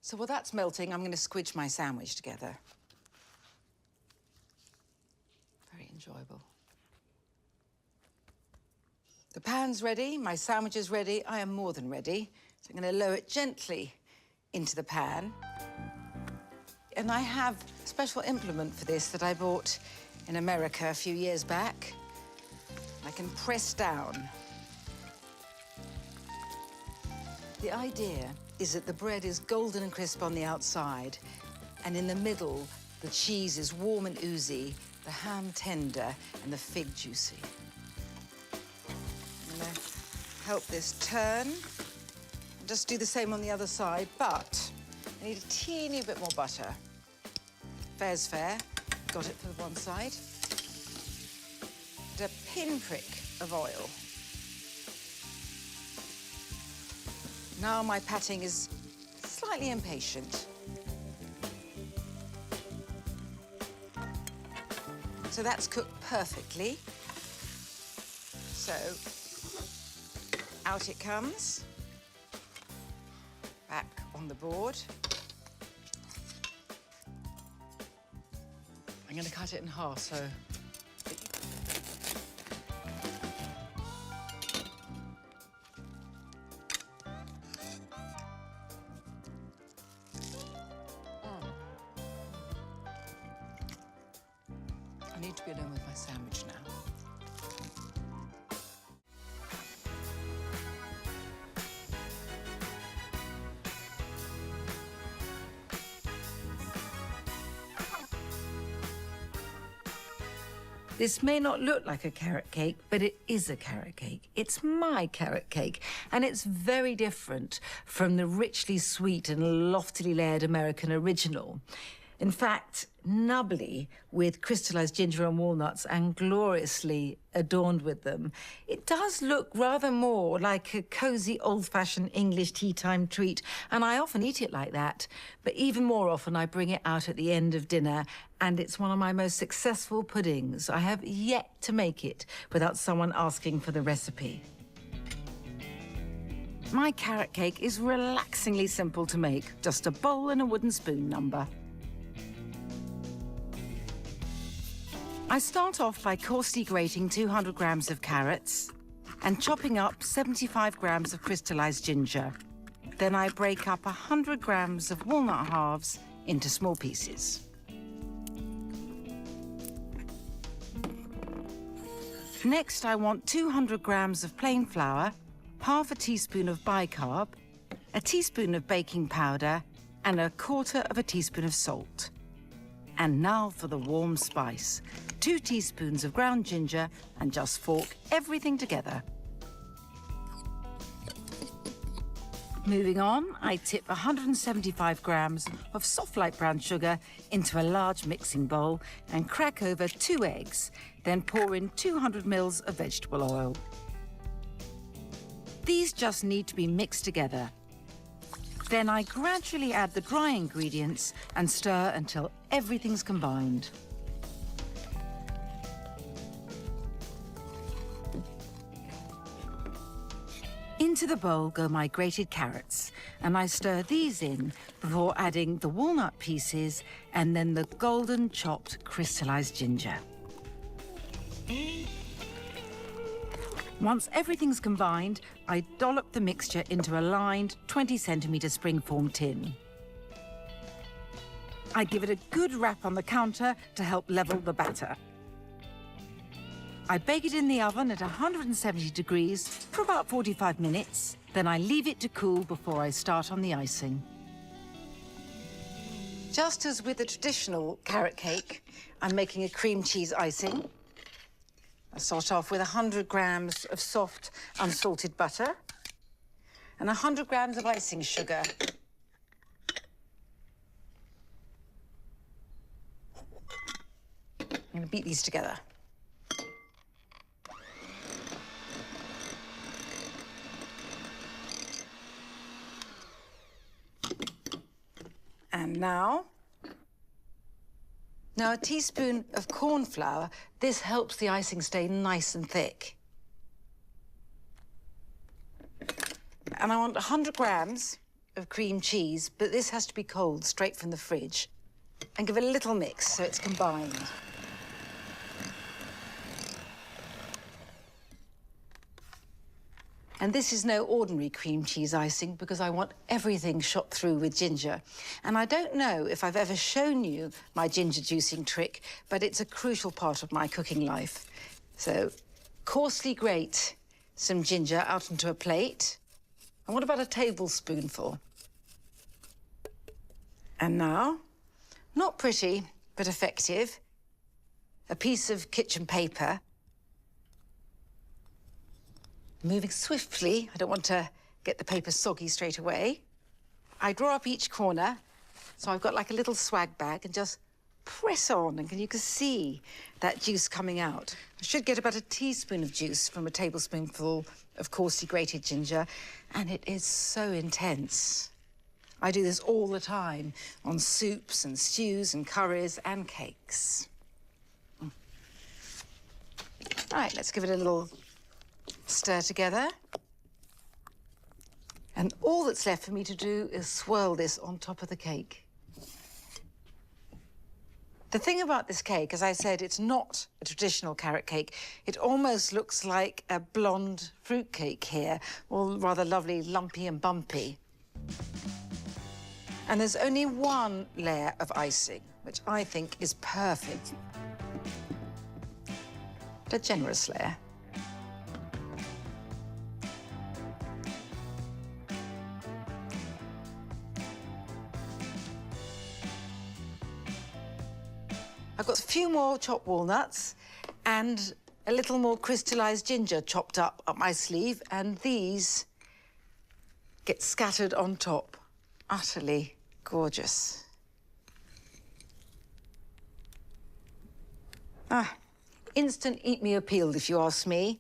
So while that's melting, I'm going to squidge my sandwich together. Very enjoyable. The pan's ready, my sandwich is ready, I am more than ready. So I'm going to lower it gently into the pan. And I have a special implement for this that I bought in America a few years back. I can press down. The idea is that the bread is golden and crisp on the outside, and in the middle, the cheese is warm and oozy, the ham tender, and the fig juicy. I'm gonna help this turn. Just do the same on the other side, but I need a teeny bit more butter. Fair's fair. Got it for the one side. And a pinprick of oil. Now my patting is slightly impatient. So that's cooked perfectly. So out it comes. Back on the board. I'm going to cut it in half, so... I need to be alone with my sandwich now. This may not look like a carrot cake, but it is a carrot cake. It's my carrot cake, and it's very different from the richly sweet and loftily layered American original. In fact, nubbly with crystallized ginger and walnuts and gloriously adorned with them, it does look rather more like a cozy old-fashioned English tea time treat, and I often eat it like that. But even more often, I bring it out at the end of dinner, and it's one of my most successful puddings. I have yet to make it without someone asking for the recipe. My carrot cake is relaxingly simple to make, just a bowl and a wooden spoon number. I start off by coarsely grating 200 grams of carrots and chopping up 75 grams of crystallized ginger. Then I break up 100 grams of walnut halves into small pieces. Next, I want 200 grams of plain flour, half a teaspoon of bicarb, a teaspoon of baking powder, and a quarter of a teaspoon of salt. And now for the warm spice. 2 teaspoons of ground ginger and just fork everything together. Moving on, I tip 175 grams of soft light brown sugar into a large mixing bowl and crack over 2 eggs, then pour in 200 ml of vegetable oil. These just need to be mixed together. Then I gradually add the dry ingredients and stir until everything's combined. Into the bowl go my grated carrots, and I stir these in before adding the walnut pieces and then the golden chopped crystallized ginger. Once everything's combined, I dollop the mixture into a lined 20-centimetre springform tin. I give it a good wrap on the counter to help level the batter. I bake it in the oven at 170 degrees for about 45 minutes. Then I leave it to cool before I start on the icing. Just as with the traditional carrot cake, I'm making a cream cheese icing. I start off with 100 grams of soft, unsalted butter and 100 grams of icing sugar. I'm going to beat these together. And now a teaspoon of corn flour. This helps the icing stay nice and thick. And I want 100 grams of cream cheese, but this has to be cold, straight from the fridge. And give it a little mix so it's combined. And this is no ordinary cream cheese icing because I want everything shot through with ginger. And I don't know if I've ever shown you my ginger juicing trick, but it's a crucial part of my cooking life. So coarsely grate some ginger out onto a plate. And what about a tablespoonful? And now, not pretty, but effective, a piece of kitchen paper. Moving swiftly, I don't want to get the paper soggy straight away. I draw up each corner, so I've got like a little swag bag and just press on, and you can see that juice coming out. I should get about a teaspoon of juice from a tablespoonful of coarsely grated ginger, and it is so intense. I do this all the time on soups and stews and curries and cakes. Right, let's give it a little stir together. And all that's left for me to do is swirl this on top of the cake. The thing about this cake, as I said, it's not a traditional carrot cake. It almost looks like a blonde fruit cake here, all rather lovely, lumpy and bumpy. And there's only one layer of icing, which I think is perfect. A generous layer. I've got a few more chopped walnuts, And a little more crystallized ginger chopped up my sleeve, and these get scattered on top. Utterly gorgeous. Ah, instant eat-me appeal, if you ask me.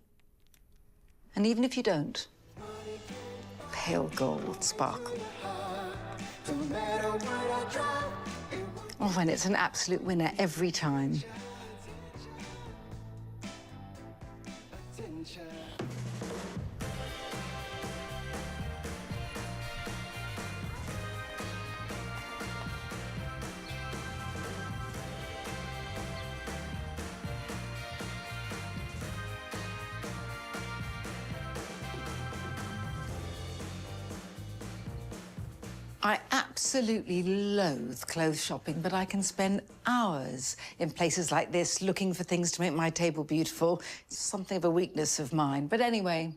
And even if you don't, pale gold sparkle. Oh, and it's an absolute winner every time. I absolutely loathe clothes shopping, but I can spend hours in places like this looking for things to make my table beautiful. It's something of a weakness of mine. But anyway,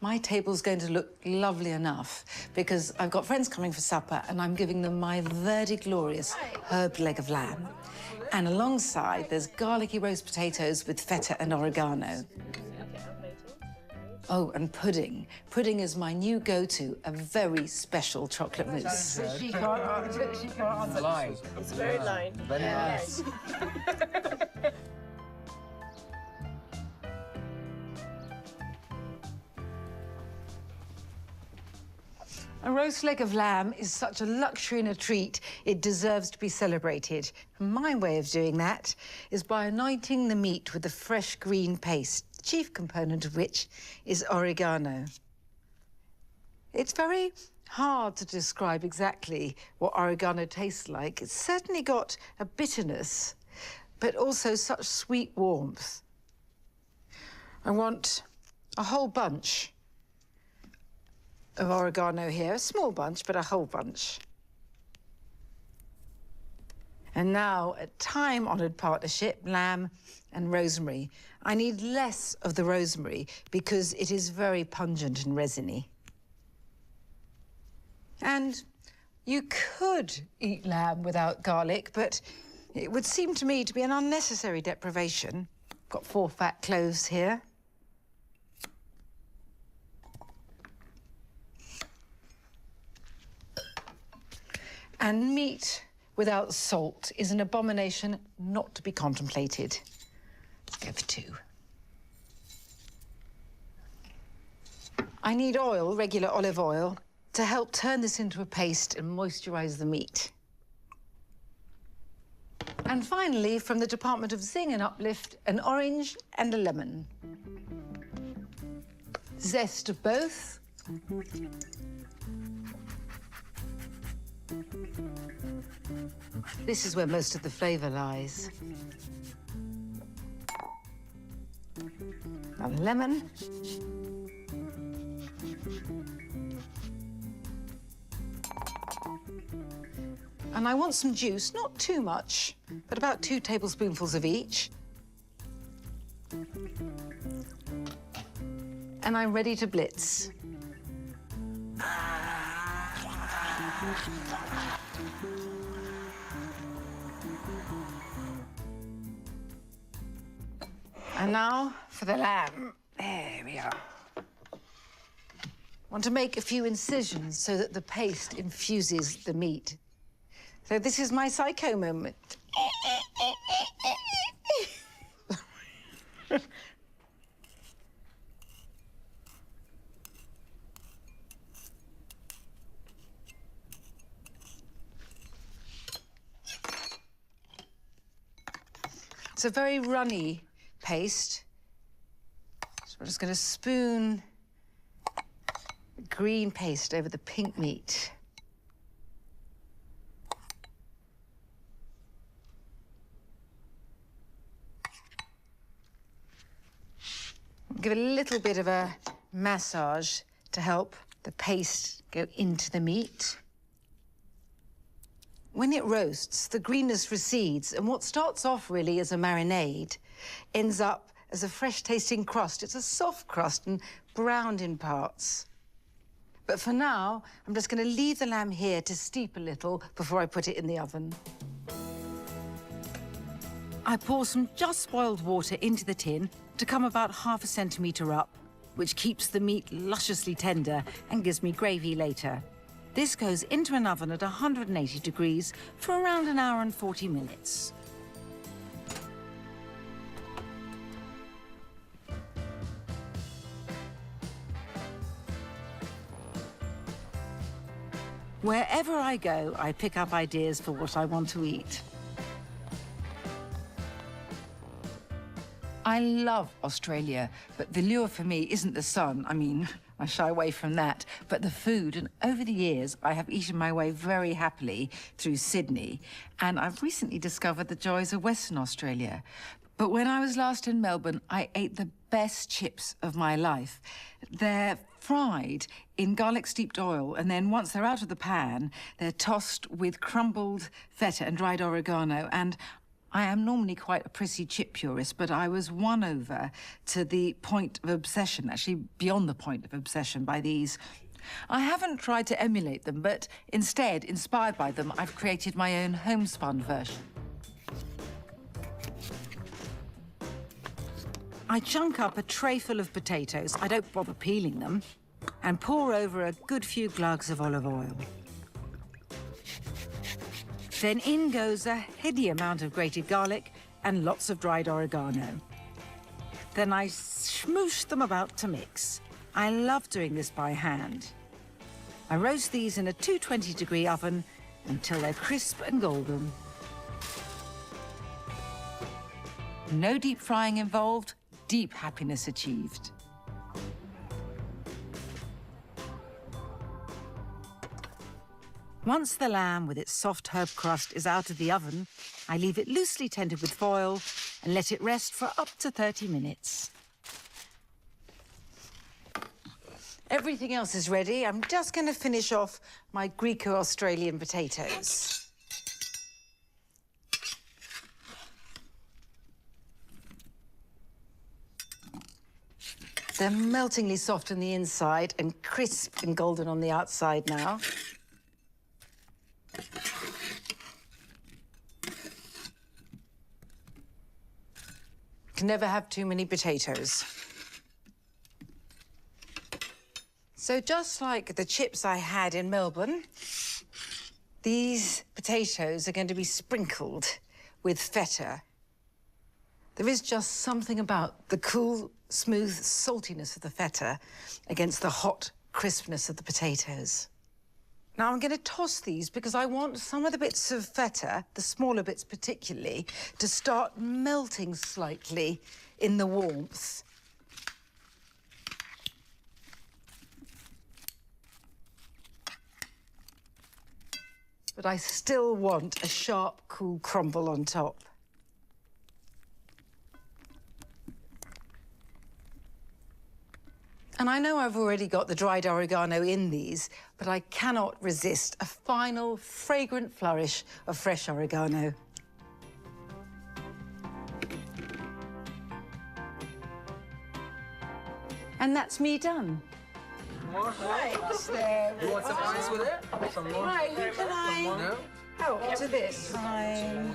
my table's going to look lovely enough because I've got friends coming for supper and I'm giving them my Verde Glorious herb leg of lamb. And alongside, there's garlicky roast potatoes with feta and oregano. Oh, and pudding. Pudding is my new go-to, a very special chocolate mousse. It's very light. Very nice. A roast leg of lamb is such a luxury and a treat, it deserves to be celebrated. My way of doing that is by anointing the meat with a fresh green paste, the chief component of which is oregano. It's very hard to describe exactly what oregano tastes like. It's certainly got a bitterness, but also such sweet warmth. I want a whole bunch of oregano here, a small bunch, but a whole bunch. And now, a time-honoured partnership, lamb and rosemary. I need less of the rosemary because it is very pungent and resiny. And you could eat lamb without garlic, but it would seem to me to be an unnecessary deprivation. Got 4 fat cloves here. And meat without salt is an abomination not to be contemplated. Let's go for 2. I need oil, regular olive oil, to help turn this into a paste and moisturize the meat. And finally, from the Department of Zing and Uplift, an orange and a lemon. Zest of both. This is where most of the flavour lies. Now the lemon. And I want some juice, not too much, but about 2 tablespoonfuls of each. And I'm ready to blitz. And now for the lamb. There we are. Want to make a few incisions so that the paste infuses the meat. So this is my psycho moment. It's a very runny paste. So we're just going to spoon green paste over the pink meat. Give it a little bit of a massage to help the paste go into the meat. When it roasts, the greenness recedes, and what starts off really as a marinade ends up as a fresh-tasting crust. It's a soft crust and browned in parts. But for now, I'm just going to leave the lamb here to steep a little before I put it in the oven. I pour some just boiled water into the tin to come about ½ centimetre up, which keeps the meat lusciously tender and gives me gravy later. This goes into an oven at 180 degrees for around an hour and 40 minutes. Wherever I go, I pick up ideas for what I want to eat. I love Australia, but the lure for me isn't the sun. I mean, I shy away from that, but the food. And over the years, I have eaten my way very happily through Sydney, and I've recently discovered the joys of Western Australia. But when I was last in Melbourne, I ate the best chips of my life. They're fried in garlic-steeped oil, and then once they're out of the pan, they're tossed with crumbled feta and dried oregano. And I am normally quite a prissy chip purist, but I was won over to the point of obsession, actually beyond the point of obsession, by these. I haven't tried to emulate them, but instead, inspired by them, I've created my own homespun version. I chunk up a tray full of potatoes, I don't bother peeling them, and pour over a good few glugs of olive oil. Then in goes a heady amount of grated garlic and lots of dried oregano. Then I smoosh them about to mix. I love doing this by hand. I roast these in a 220-degree oven until they're crisp and golden. No deep frying involved, deep happiness achieved. Once the lamb with its soft herb crust is out of the oven, I leave it loosely tendered with foil and let it rest for up to 30 minutes. Everything else is ready. I'm just going to finish off my Greco-Australian potatoes. They're meltingly soft on the inside and crisp and golden on the outside now. Can never have too many potatoes. So just like the chips I had in Melbourne, these potatoes are going to be sprinkled with feta. There is just something about the cool, smooth saltiness of the feta against the hot crispness of the potatoes. Now, I'm going to toss these because I want some of the bits of feta, the smaller bits particularly, to start melting slightly in the warmth. But I still want a sharp, cool crumble on top. And I know I've already got the dried oregano in these, but I cannot resist a final, fragrant flourish of fresh oregano. And that's me done. Right, there. You want some ice with it? Some more? Right, who can I No? help to this? I'm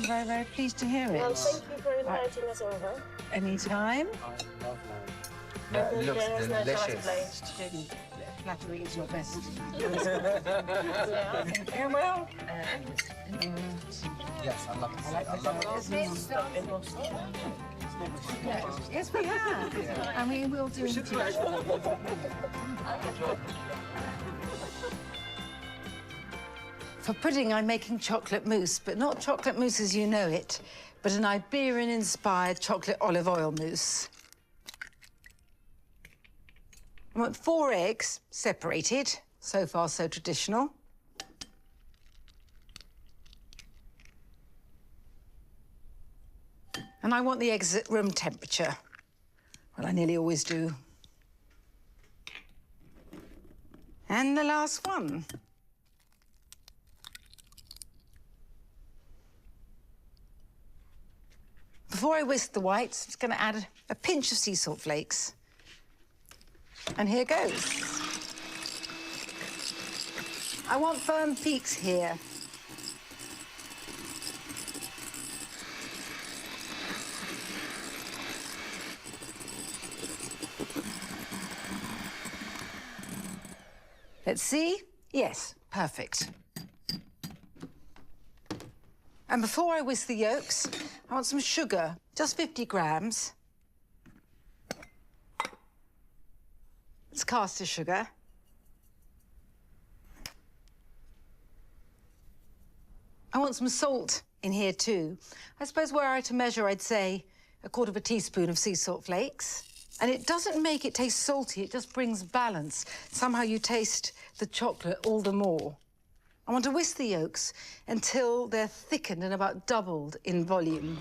very, very pleased to hear it. Well, thank you for inviting us over. Anytime. That looks There's no delicious. Flattery is your best. Yeah. Yeah, well. Yes, I love it. Yes, we have. And we will do in the future. For pudding, I'm making chocolate mousse, but not chocolate mousse as you know it, but an Iberian-inspired chocolate olive oil mousse. I want 4 eggs, separated. So far, so traditional. And I want the eggs at room temperature. Well, I nearly always do. And the last one. Before I whisk the whites, I'm just going to add a pinch of sea salt flakes. And here goes. I want firm peaks here. Let's see. Yes, perfect. And before I whisk the yolks, I want some sugar, just 50 grams. It's caster sugar. I want some salt in here too. I suppose were I to measure, I'd say a quarter of a teaspoon of sea salt flakes. And it doesn't make it taste salty, it just brings balance. Somehow you taste the chocolate all the more. I want to whisk the yolks until they're thickened and about doubled in volume.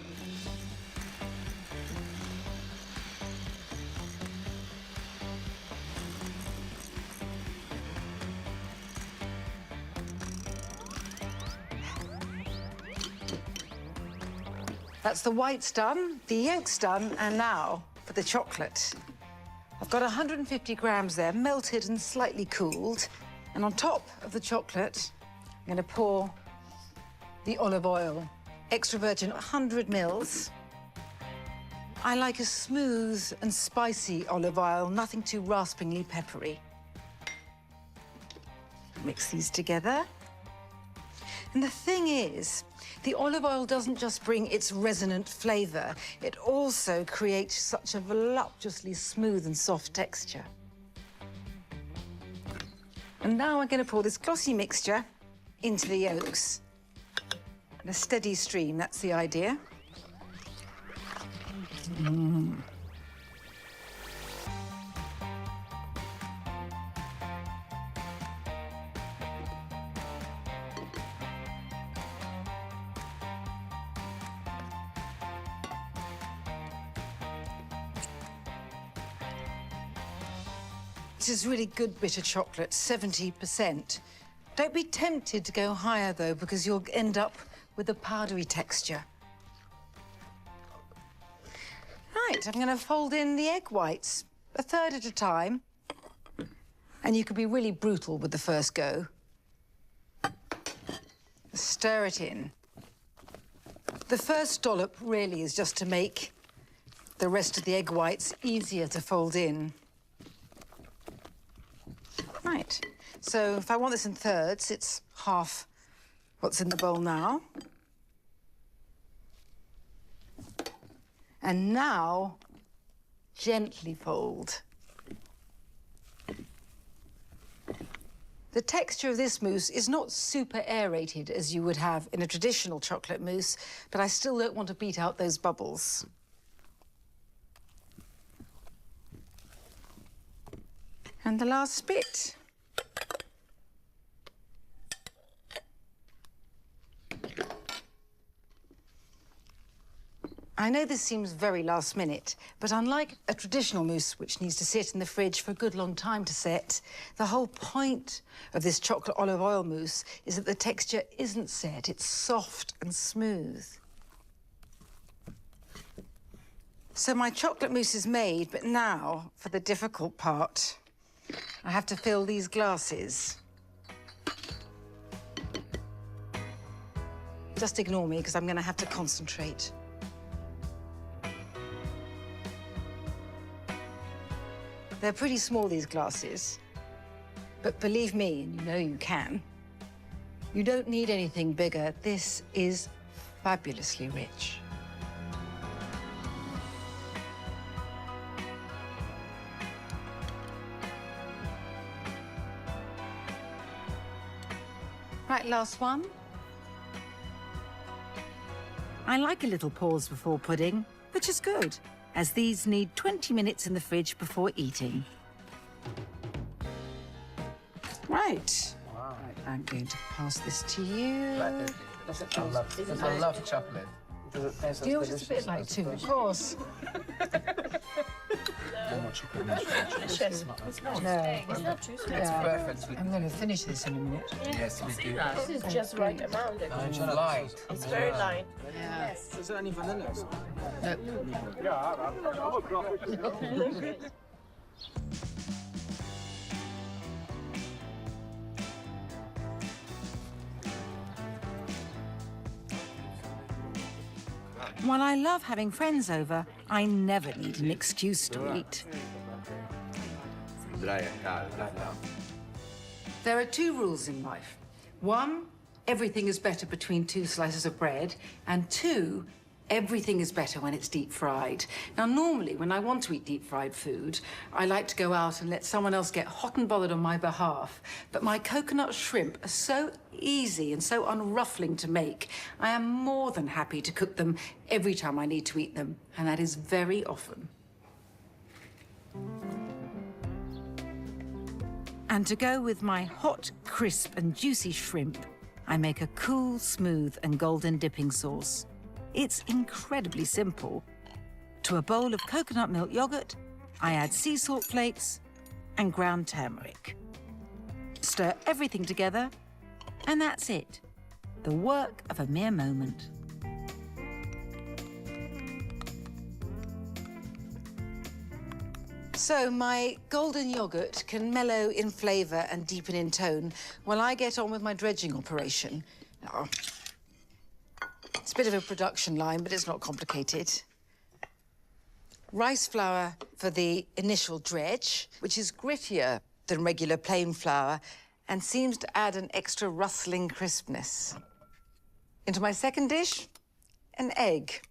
That's the whites done, the yolks done, and now for the chocolate. I've got 150 grams there, melted and slightly cooled. And on top of the chocolate, I'm going to pour the olive oil. Extra virgin, 100 mils. I like a smooth and spicy olive oil, nothing too raspingly peppery. Mix these together. And the thing is, the olive oil doesn't just bring its resonant flavour, it also creates such a voluptuously smooth and soft texture. And now I'm going to pour this glossy mixture into the yolks. And a steady stream, that's the idea. This is really good bitter chocolate, 70%. Don't be tempted to go higher, though, because you'll end up with a powdery texture. Right, I'm going to fold in the egg whites, a third at a time. And you can be really brutal with the first go. Stir it in. The first dollop really is just to make the rest of the egg whites easier to fold in. Right, so if I want this in thirds, it's half what's in the bowl now. And now, gently fold. The texture of this mousse is not super aerated as you would have in a traditional chocolate mousse, but I still don't want to beat out those bubbles. And the last bit. I know this seems very last minute, but unlike a traditional mousse, which needs to sit in the fridge for a good long time to set, the whole point of this chocolate olive oil mousse is that the texture isn't set, it's soft and smooth. So my chocolate mousse is made, but now for the difficult part. I have to fill these glasses. Just ignore me, because I'm going to have to concentrate. They're pretty small, these glasses. But believe me, and you know you can, you don't need anything bigger. This is fabulously rich. Right, last one. I like a little pause before pudding, which is good, as these need 20 minutes in the fridge before eating. Right. Wow. Right, I'm going to pass this to you. I love chocolate. Yours is a bit like too, of course. It's not too sweet. It's perfect. I'm going to finish this in a minute. Yes, we do. This is just right amount it. Light. It's very light. Yes. Is there any vanilla? While I love having friends over, I never need an excuse to eat. There are two rules in life. One, everything is better between two slices of bread. And two, everything is better when it's deep fried. Now, normally, when I want to eat deep fried food, I like to go out and let someone else get hot and bothered on my behalf. But my coconut shrimp are so easy and so unruffling to make, I am more than happy to cook them every time I need to eat them. And that is very often. And to go with my hot, crisp and juicy shrimp, I make a cool, smooth and golden dipping sauce. It's incredibly simple. To a bowl of coconut milk yogurt, I add sea salt flakes and ground turmeric. Stir everything together, and that's it. The work of a mere moment. So my golden yogurt can mellow in flavour and deepen in tone while I get on with my dredging operation. Oh. It's a bit of a production line, but it's not complicated. Rice flour for the initial dredge, which is grittier than regular plain flour and seems to add an extra rustling crispness. Into my second dish, an egg.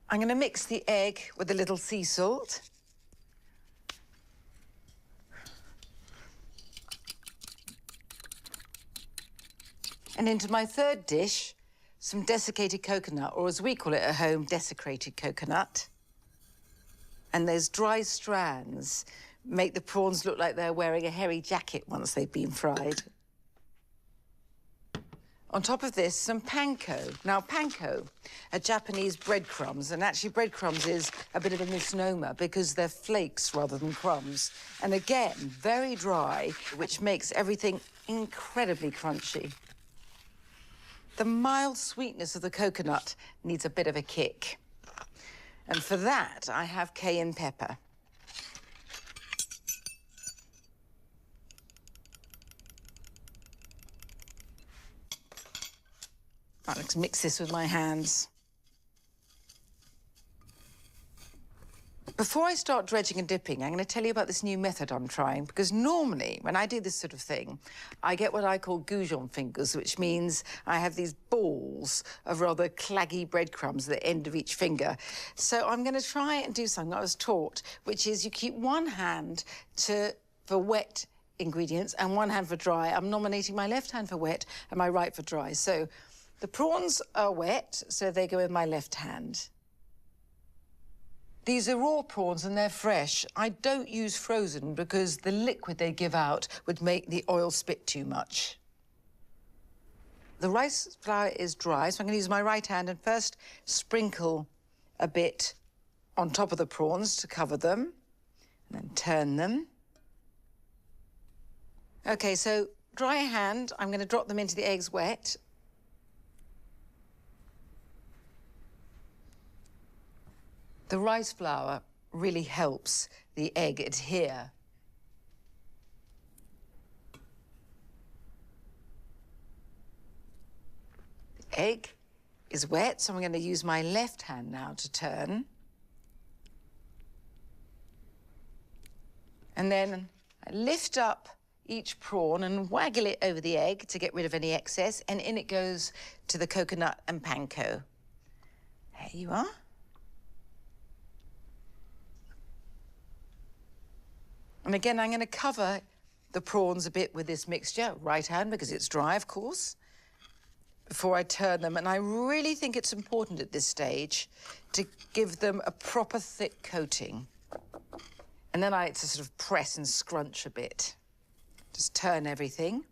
I'm going to mix the egg with a little sea salt. And into my third dish, some desiccated coconut, or as we call it at home, desecrated coconut. And those dry strands make the prawns look like they're wearing a hairy jacket once they've been fried. On top of this, some panko. Now, panko are Japanese breadcrumbs, and actually breadcrumbs is a bit of a misnomer because they're flakes rather than crumbs. And again, very dry, which makes everything incredibly crunchy. The mild sweetness of the coconut needs a bit of a kick. And for that, I have cayenne pepper. Right, let's mix this with my hands. Before I start dredging and dipping, I'm going to tell you about this new method I'm trying, because normally, when I do this sort of thing, I get what I call goujon fingers, which means I have these balls of rather claggy breadcrumbs at the end of each finger. So I'm going to try and do something I was taught, which is you keep one hand for wet ingredients and one hand for dry. I'm nominating my left hand for wet and my right for dry. So the prawns are wet, so they go in my left hand. These are raw prawns and they're fresh. I don't use frozen because the liquid they give out would make the oil spit too much. The rice flour is dry, so I'm going to use my right hand and first sprinkle a bit on top of the prawns to cover them, and then turn them. OK, so dry hand, I'm going to drop them into the eggs wet. The rice flour really helps the egg adhere. The egg is wet, so I'm going to use my left hand now to turn. And then I lift up each prawn and waggle it over the egg to get rid of any excess, and in it goes to the coconut and panko. There you are. And again, I'm going to cover the prawns a bit with this mixture, right hand, because it's dry, of course, before I turn them. And I really think it's important at this stage to give them a proper thick coating. And then I like to sort of press and scrunch a bit. Just turn everything.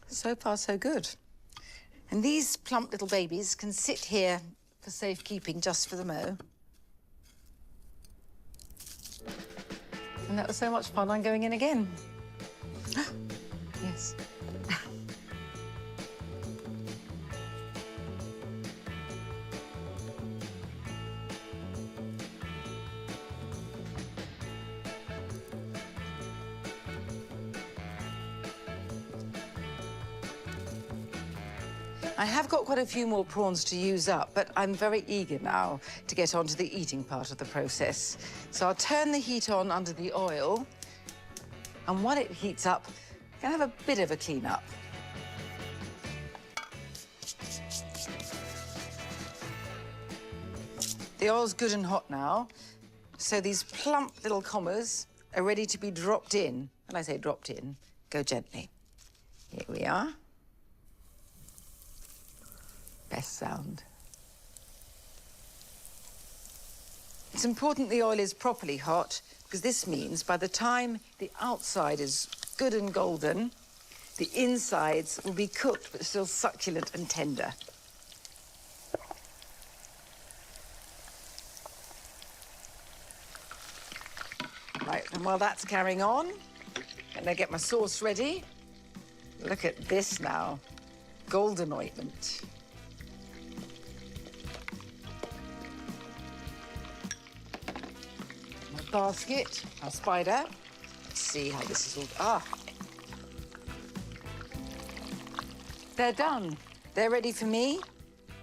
So far, so good. And these plump little babies can sit here for safekeeping just for the mo. And that was so much fun, I'm going in again. Yes. I have got quite a few more prawns to use up, but I'm very eager now to get on to the eating part of the process. So I'll turn the heat on under the oil, and while it heats up, I'm gonna have a bit of a clean up. The oil's good and hot now, so these plump little commas are ready to be dropped in. When I say dropped in, go gently. Here we are. Best sound. It's important the oil is properly hot, because this means by the time the outside is good and golden, the insides will be cooked but still succulent and tender. Right, and while that's carrying on, I'm gonna get my sauce ready. Look at this now, golden ointment. My basket, our spider. Let's see how this is all, They're done. They're ready for me,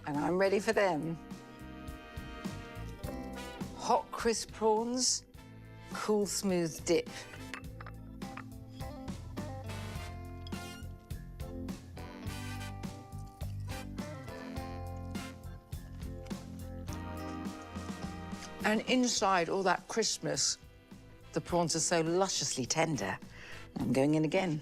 and I'm ready for them. Hot, crisp prawns, cool, smooth dip. And inside all that crispness, the prawns are so lusciously tender. I'm going in again.